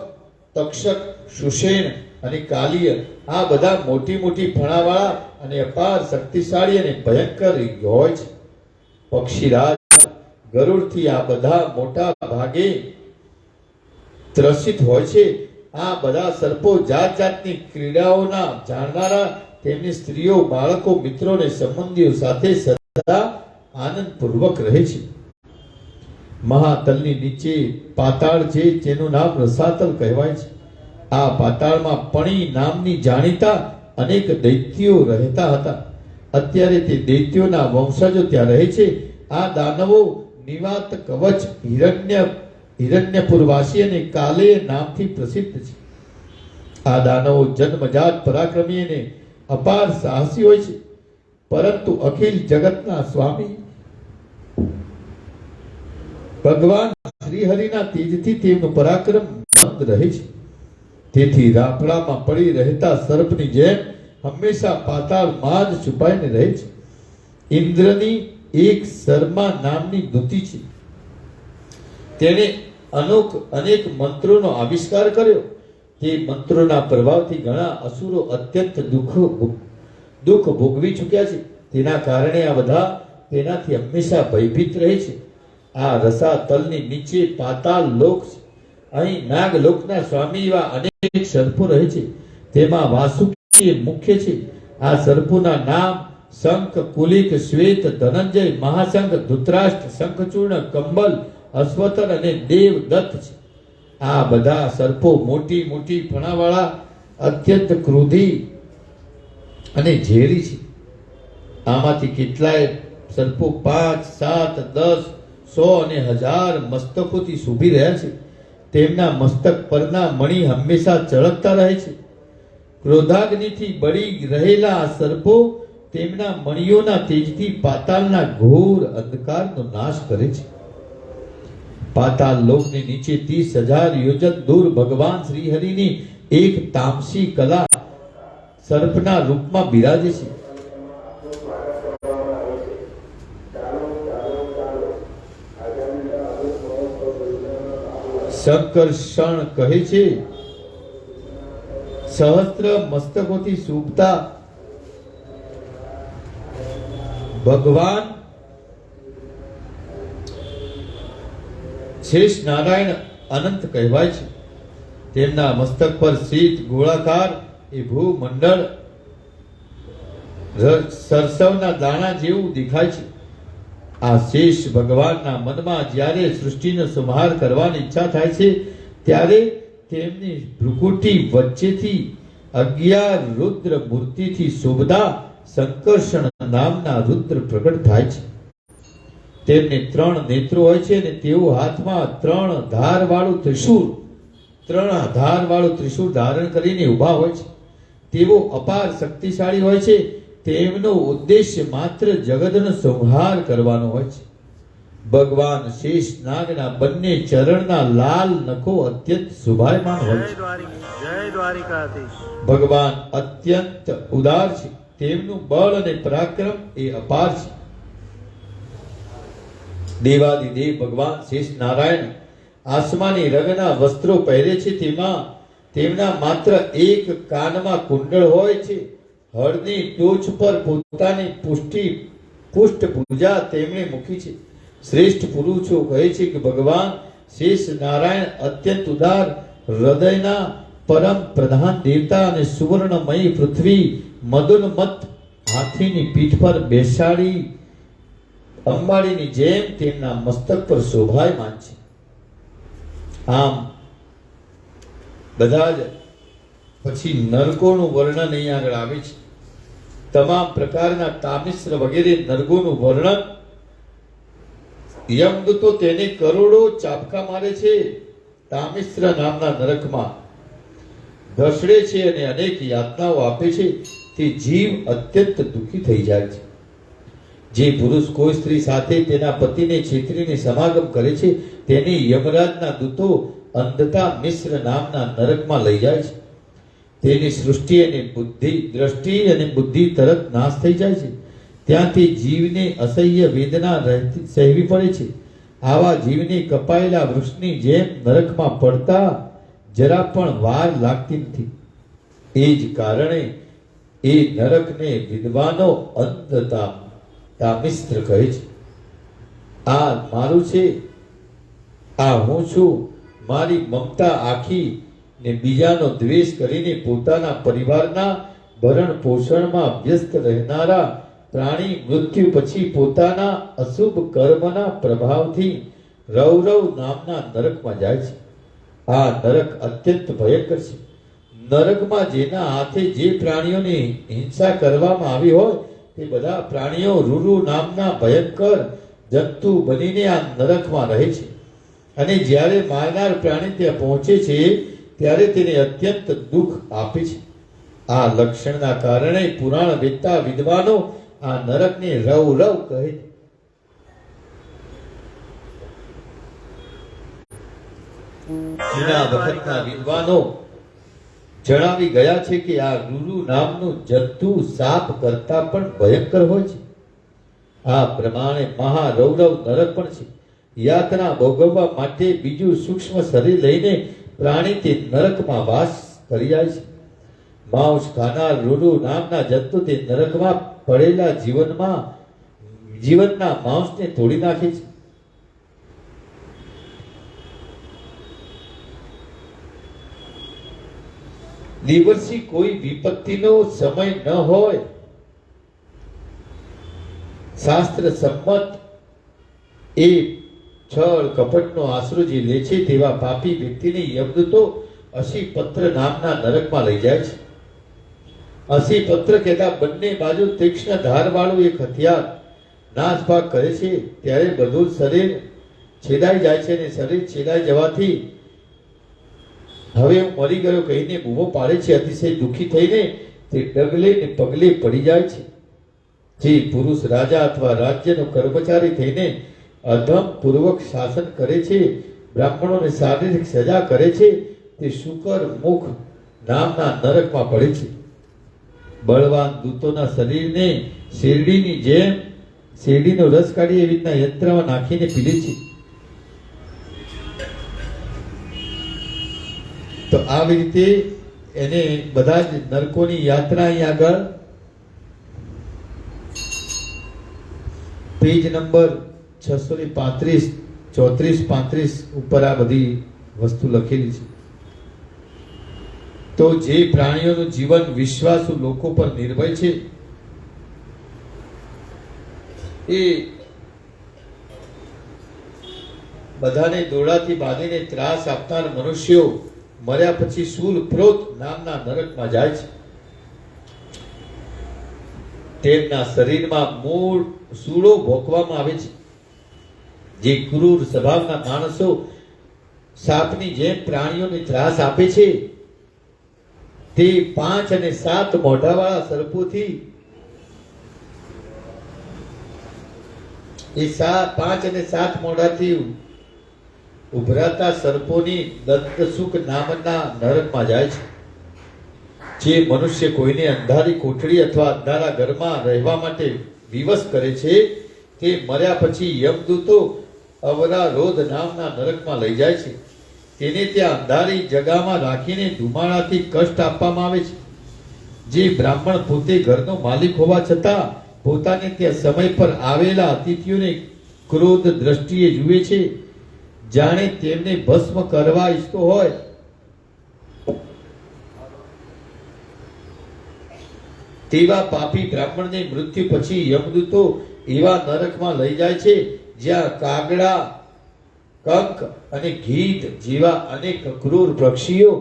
તક્ષક, સુષેણ અને કાલિય. આ બધા મોટી મોટી ફણાવાળા અને અપાર શક્તિશાળી અને ભયંકર હોય છે. પક્ષીરાજ ગરુડથી આ બધા મોટા ભાગે ત્રસિત હોય છે. આ બધા સર્પો જાત જાતની ક્રીડાઓના જાણનારા, તેમની સ્ત્રીઓ, બાળકો, મિત્રો અને સંબંધીઓ સાથે સદા આનંદપૂર્વક રહે છે. મહાતલની નીચે પાતાળ છે, જેનું નામ રસાતલ કહેવાય છે. આ પાતાળમાં પણી નામની જાણીતા અનેક દૈત્યો રહેતા હતા. અત્યારે તે દૈત્યોના વંશજો ત્યાં રહે છે. આ દાનવો નિવાત કવચ, હિરણ્યપુરવાસી અને કાલેય નામથી પ્રસિદ્ધ છે. આ દાનવો જન્મજાત પરાક્રમી અને અપાર સાહસી હોય છે, પરંતુ અખિલ જગતના સ્વામી ભગવાન શ્રી હરિના તેજથી તેમનું પરાક્રમ મંદ રહે છે. તેથી રાફડામાં પડી રહેતા સર્પની જેમ હંમેશા પાતાળમાં જ છુપાઈને રહે છે. ઇન્દ્રની એક શર્મા નામની દૂતી છે. તેણે અનેક મંત્રોનો આવિષ્કાર કર્યો. તે મંત્રોના પ્રભાવથી ઘણા અસુરો અત્યંત દુઃખ ભોગવી ચૂક્યા છે. તેના કારણે આ બધા તેનાથી હંમેશા ભયભીત રહે છે. આ રસાતલની નીચે પાતાળ લોક છે. અહીં નાગલોકના સ્વામી એવા અનેક સર્પો રહે છે. તેમાં વાસુકી એ મુખ્ય છે. આ સર્પોના નામ શંખ, કુલિક, શ્વેત, ધનંજય, મહાશંખ, ધૃતરાષ્ટ્ર, શંખચૂર્ણ, કંબલ, અશ્વતર અને દેવદત્ત છે. આ બધા સર્પો મોટી મોટી ફણાવાળા, અત્યંત ક્રોધી અને ઝેરી છે. આમાંથી કેટલાય સર્પો 5, 7, 10, 100 અને 1000 મસ્તકોથી શોભી રહ્યા છે. તેમના મસ્તક પરના મણિ હંમેશા ચળકતા રહે છે. ક્રોધાગ્નિથી બળી રહેલા આ સર્પો તેમના મણિઓના તેજથી પાતાળના ઘોર અંધકારનો નાશ કરે છે. પાતાળ લોકની નીચે 30,000 યોજન દૂર ભગવાન શ્રી હરિની એક તામસી કલા સર્પના રૂપમાં બિરાજે છે. સંકર્ષણ કહે છે, સહસ્ત્ર મસ્તકોથી શોભતા ભગવાન શેષ નારાયણ અનંત કહેવાય છે. તેમના મસ્તક પર શીત ગોળાકાર એ ભૂમંડળ સરસવના દાણા જેવું દેખાય છે. આ શેષ ભગવાનના મનમાં જ્યારે સૃષ્ટિનો સંહાર કરવાની ઈચ્છા થાય છે ત્યારે તેમની ભ્રુકુટી વચ્ચેથી 11 રુદ્ર મૂર્તિથી શોભતા સંકર્ષણ નામના રુદ્ર પ્રગટ થાય છે. તેમને 3 નેત્રો હોય છે અને તેઓ હાથમાં 3 ધારવાળું ત્રિશૂળ ધારણ કરીને ઊભા હોય છે. તેઓ અપાર શક્તિશાળી હોય છે. તેમનો ઉદ્દેશ્ય માત્ર જગતનો સંહાર કરવાનો હોય છે. ભગવાન શેષ નાગના બંને ચરણના લાલ નખો અત્યંત શોભાયમાન હોય છે. જય દ્વારિકાધીશ. ભગવાન અત્યંત ઉદાર છે. તેમનું બળ અને પરાક્રમ એ અપાર છે. દેવાદિદેવ ભગવાન શેષ નારાયણ આસમાની રંગના વસ્ત્રો પહેરે છે. તેમના માત્ર એક કાનમાં કુંડળ હોય છે. હળની ટોચ પર પોતાની પુષ્ટ પૂજા તેમણે મૂકી છે. શ્રેષ્ઠ પુરુષો કહે છે કે ભગવાન શેષ નારાયણ અત્યંત ઉદાર હૃદયના પરમ પ્રધાન દેવતા અને સુવર્ણમયી પૃથ્વી મદોન્મત્ત હાથીની પીઠ પર બેસાડી અંબાડીની જેમ તેમના મસ્તક પર શોભાયમાન છે. આમ બધા જ પછી નરકોનું વર્ણન અહીં આગળ આવે છે. તમામ પ્રકારના તામિશ્ર વગેરે નરકોનું વર્ણન યમદૂતો તેને કરોડો ચાબકા મારે છે. તામિશ્ર નામના નરકમાં ઘસડે છે અને અનેક યાતનાઓ આપે છે. તે જીવ અત્યંત દુઃખી થઈ જાય છે. જે પુરુષ કોઈ સ્ત્રી સાથે તેના પતિને છેતરીને સમાગમ કરે છે તેને યમરાજના દૂતો અંધતા મિશ્ર નામના નરકમાં લઈ જાય છે. તેની સૃષ્ટિ અને દ્રષ્ટિ અને બુદ્ધિ તરત નાશ થઈ જાય છે. ત્યાંથી જીવને અસહ્ય વેદના સહેવી પડે છે. આવા જીવને કપાયેલા વૃક્ષની જેમ નરકમાં પડતા જરા પણ વાર લાગતી નથી. એ જ કારણે એ નરકને વિદ્વાનો અંધતા તામિસ્ત્ર કહે છે. આ મારું છે, આ હું છું. મારી મમતા આખી ને બીજાનો દ્વેષ કરીને પોતાના પરિવારના ભરણ પોષણમાં વ્યસ્ત રહેનારા પ્રાણી મૃત્યુ પછી પોતાના અશુભ કર્મના પ્રભાવથી રૌરવ નામના નરકમાં જાય છે. આ નરક અત્યંત ભયંકર છે. નરકમાં જેના હાથે જે પ્રાણીઓની હિંસા કરવામાં આવી હોય તે બધા પ્રાણીઓ રૂરુ નામના ભયંકર જંતુ બનીને આ નરકમાં રહે છે. અને જ્યારે મારનાર પ્રાણી ત્યાં પહોંચે છે ત્યારે તેને અત્યંત દુઃખ આપે છે. આ લક્ષણના કારણે પુરાણ વેદતા વિદ્વાનો આ નરકને રૌરવ કહે છે. જૂના વખતના વિદ્વાનો જણાવી ગયા છે કે આ રૂરુ નામનું જંતુ સાપ કરતા પણ ભયંકર હોય છે. આ પ્રમાણે મહારૌરવ નરક પણ છે. યાતના ભોગવવા માટે બીજું સૂક્ષ્મ શરીર લઈને પ્રાણી તે નરકમાં વાસ કરી જાય છે. માંસ ખાનાર રૂરુ નામના જંતુ તે નરકમાં પડેલા જીવનના માંસને તોડી નાખે છે. દેવર્ષિ કોઈ વિપત્તિનો સમય ન હોય, શાસ્ત્ર સંમત એ છળ કપટનો આશરો જે લે છે તેવા પાપી વ્યક્તિને યમદૂતો અસીપત્ર નામના નરકમાં લઈ જાય છે. અસીપત્ર કહેતા બંને બાજુ તીક્ષ્ણ ધારવાળું એક હથિયાર નાસભાગ કરે છે. ત્યારે બધું શરીર છેદાઈ જાય છે અને શરીર છેદાઈ જવાથી હવે હું મરી ગયો કહીને બૂમો પાડે છે. અતિશય દુઃખી થઈને તે ડગલે ને પગલે પડી જાય છે. જે પુરુષ રાજા અથવા રાજ્યનો કર્મચારી થઈને અધમ પૂર્વક શાસન કરે છે, બ્રાહ્મણોને શારીરિક સજા કરે છે, તે શુકર મુખ નામના નરકમાં પડે છે. બળવાન દૂતોના શરીરને શેરડીની જેમ શેરડીનો રસ કાઢી એવી રીતના યંત્રમાં નાખીને પીલે છે. તો આવી રીતે એને બધા જ નરકોની યાત્રા અહીં આગળ પેજ નંબર 635 34 35 ઉપર આ બધી વસ્તુ લખેલી છે. તો જે પ્રાણીઓનું જીવન વિશ્વાસુ લોકો પર નિર્ભય છે એ બધાને દોરડાથી બાંધીને ત્રાસ આપનાર મનુષ્યો મર્યા પછી શૂલ પ્રોત નામના નરકમાં જાય છે. તેમના શરીરમાં મૂળ સૂળો ભોંકવામાં આવે છે. જે ક્રૂર સ્વભાવના માણસો સાપની જેમ પ્રાણીઓને ત્રાસ આપે છે તે 5 અને 7 મોઢાવાળા સર્પોથી એ 5 અને 7 મોઢાથી ઉભરાતા સર્પોની દંતસુખ નામના નરકમાં જાય છે. જે મનુષ્ય કોઈને અંધારી કોઠડી અથવા અંધારા ઘરમાં રહેવા માટે વિવશ કરે છે તે મર્યા પછી યમદૂતો અવરારોધ નામના નરકમાં લઈ જાય છે. તેને ત્યાં અંધારી જગામાં રાખીને ધુમાડાથી કષ્ટ આપવામાં આવે છે. જે બ્રાહ્મણ પોતે ઘરનો માલિક હોવા છતાં પોતાને ત્યાં સમય પર આવેલા અતિથિઓને ક્રોધ દ્રષ્ટિએ જુએ છે, જાણે તેમને ભસ્મ કરવા ઈચ્છતો હોય, તેવા પાપી બ્રાહ્મણને મૃત્યુ પછી યમદૂતો એવા નરકમાં લઈ જાય છે જ્યાં કાગડા, કંક અને ગીધ જેવા અનેક ક્રૂર પક્ષીઓ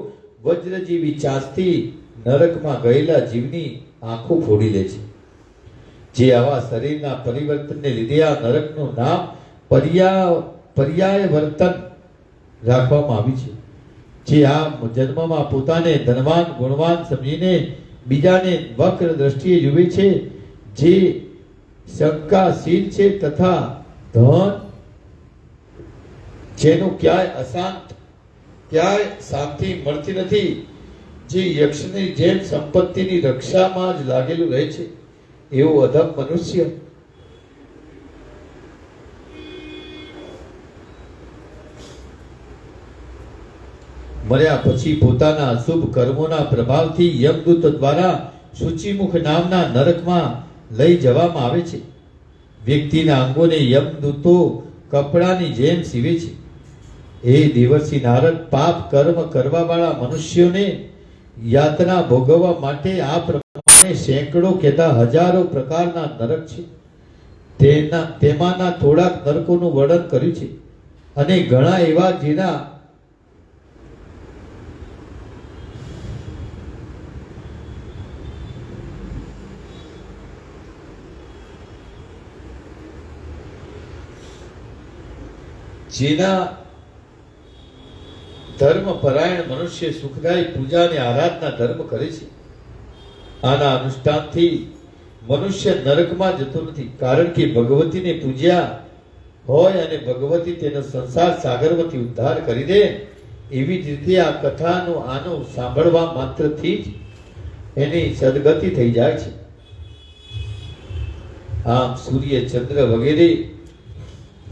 વજ્ર જેવી ચાંચથી નરકમાં ગયેલા જીવની આંખો ફોડી લે છે. જે આવા શરીરના પરિવર્તનને લીધે આ નરકનું નામ પર્યાય વર્તન રાખવામાં આવ્યું છે. જે આ જન્મમાં પોતાને ધનવાન ગુણવાન સમજીને બીજાને વક્ર દ્રષ્ટિએ જુએ છે, જે શંકાશીલ છે તથા ધન જેનું ક્યાંય શાંતિ મળતી નથી, જે યક્ષની જેમ સંપત્તિની રક્ષામાં જ લાગેલું રહે છે, એવો અધમ મનુષ્ય મર્યા પછી પોતાના અશુભ કર્મોના પ્રભાવથી યમદૂત દ્વારા સૂચિમુખ નામના નરકમાં લઈ જવામાં આવે છે. વ્યક્તિના અંગોને યમદૂતો કપડાની જેમ સીવે છે. એ દેવર્ષિ નારદ, પાપ કર્મ કરવા વાળા મનુષ્યોને યાતના ભોગવવા માટે આ પ્રમાણે સેંકડો કહેતા હજારો પ્રકારના નરક છે. તેમાંના થોડાક નરકોનું વર્ણન કર્યું છે અને ઘણા એવા જેના ધર્મ પરાયણ મનુષ્ય સુખદાયી પૂજા અને આરાધના ધર્મ કરે છે. આના અનુષ્ઠાનથી મનુષ્ય નરકમાં જતો નથી, કારણ કે ભગવતીને પૂજ્યા હોય અને ભગવતી તેનો સંસાર સાગરમાંથી ઉદ્ધાર કરી દે. એવી જ રીતે આ કથાનું આનું સાંભળવા માત્રથી જ એની સદગતિ થઈ જાય છે. આમ સૂર્ય, ચંદ્ર વગેરે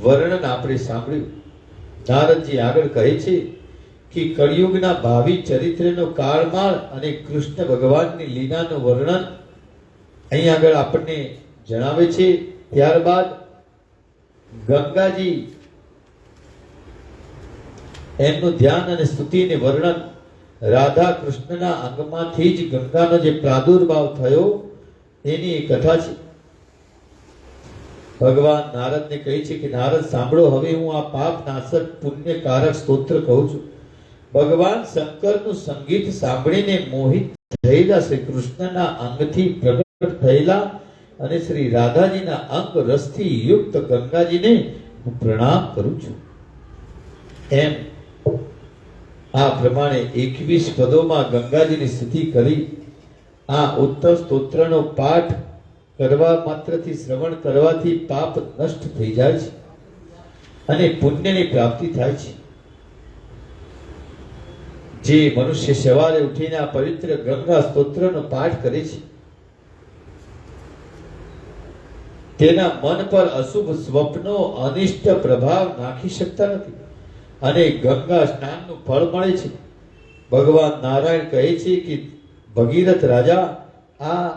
વર્ણન આપણે સાંભળ્યું. નારદજી આગળ કહે છે કે કળિયુગના ભાવિ ચરિત્રનો કાળમાળ અને કૃષ્ણ ભગવાનની લીલાનું વર્ણન અહીં આગળ આપણને જણાવે છે. ત્યારબાદ ગંગાજી એમનું ધ્યાન અને સ્તુતિને વર્ણન રાધા કૃષ્ણના અંગમાંથી જ ગંગાનો જે પ્રાદુર્ભાવ થયો એની એ કથા છે. ભગવાન નારદને કહે છે કે નારદ સાંભળો, હવે હું આ પાપ નાશક પુણ્યકારક સ્તોત્ર કહું છું. ભગવાન શંકરનું સંગીત સાંભળીને મોહિત થયેલા શ્રી કૃષ્ણના અંગથી પ્રગટ થયેલા અને શ્રી રાધાજીના અંગ રસથી યુક્ત ગંગાજીને હું પ્રણામ કરું છું. એમ આ પ્રમાણે 21 પદોમાં ગંગાજીની સ્તુતિ કરી. આ ઉત્તમ સ્તોત્રનો પાઠ કરવા માત્રથી, શ્રવણ કરવાથી પાપ નષ્ટ થઈ જાય છે અને પુણ્યની પ્રાપ્તિ થાય છે. જે મનુષ્ય સવારે ઉઠીને આ પવિત્ર ગંગા સ્તોત્રનો પાઠ કરે છે તેના મન પર અશુભ સ્વપ્નો અનિષ્ટ પ્રભાવ નાખી શકતા નથી અને ગંગા સ્નાનનું ફળ મળે છે. ભગવાન નારાયણ કહે છે કે ભગીરથ રાજા, આ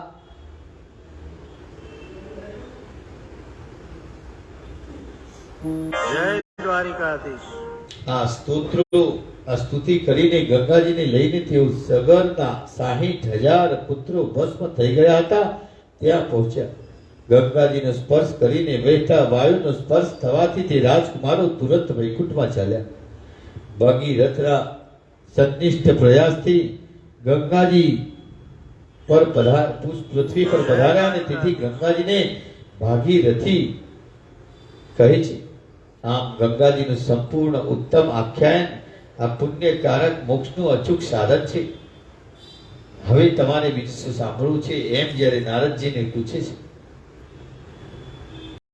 જય દ્વારિકાધીશ. આ સ્તોત્રો, આ સ્તુતિ કરીને ગંગાજીને લઈને તેઓ સગરના 60,000 પુત્રો ભસ્મ થઈ ગયા હતા ત્યાં પહોંચ્યા. ગંગાજીનો સ્પર્શ કરીને વહેતા વાયુનો સ્પર્શ થવાથી તે રાજકુમારો તુરંત વૈકુંઠમાં ચાલ્યા. ભગીરથના સંનિષ્ઠ પ્રયાસથી ગંગાજી પર પૃથ્વી પર પધાર્યા અને તેથી ગંગાજીને ભાગીરથી કહે છે. આમ ગંગાજીનું સંપૂર્ણ ઉત્તમ આખ્યાન આ પુણ્યકારક મોક્ષનું અચૂક સાધન છે. હવે તમારે બીજું શું સાંભળવું છે? એમ જ્યારે નારદજીને પૂછે છે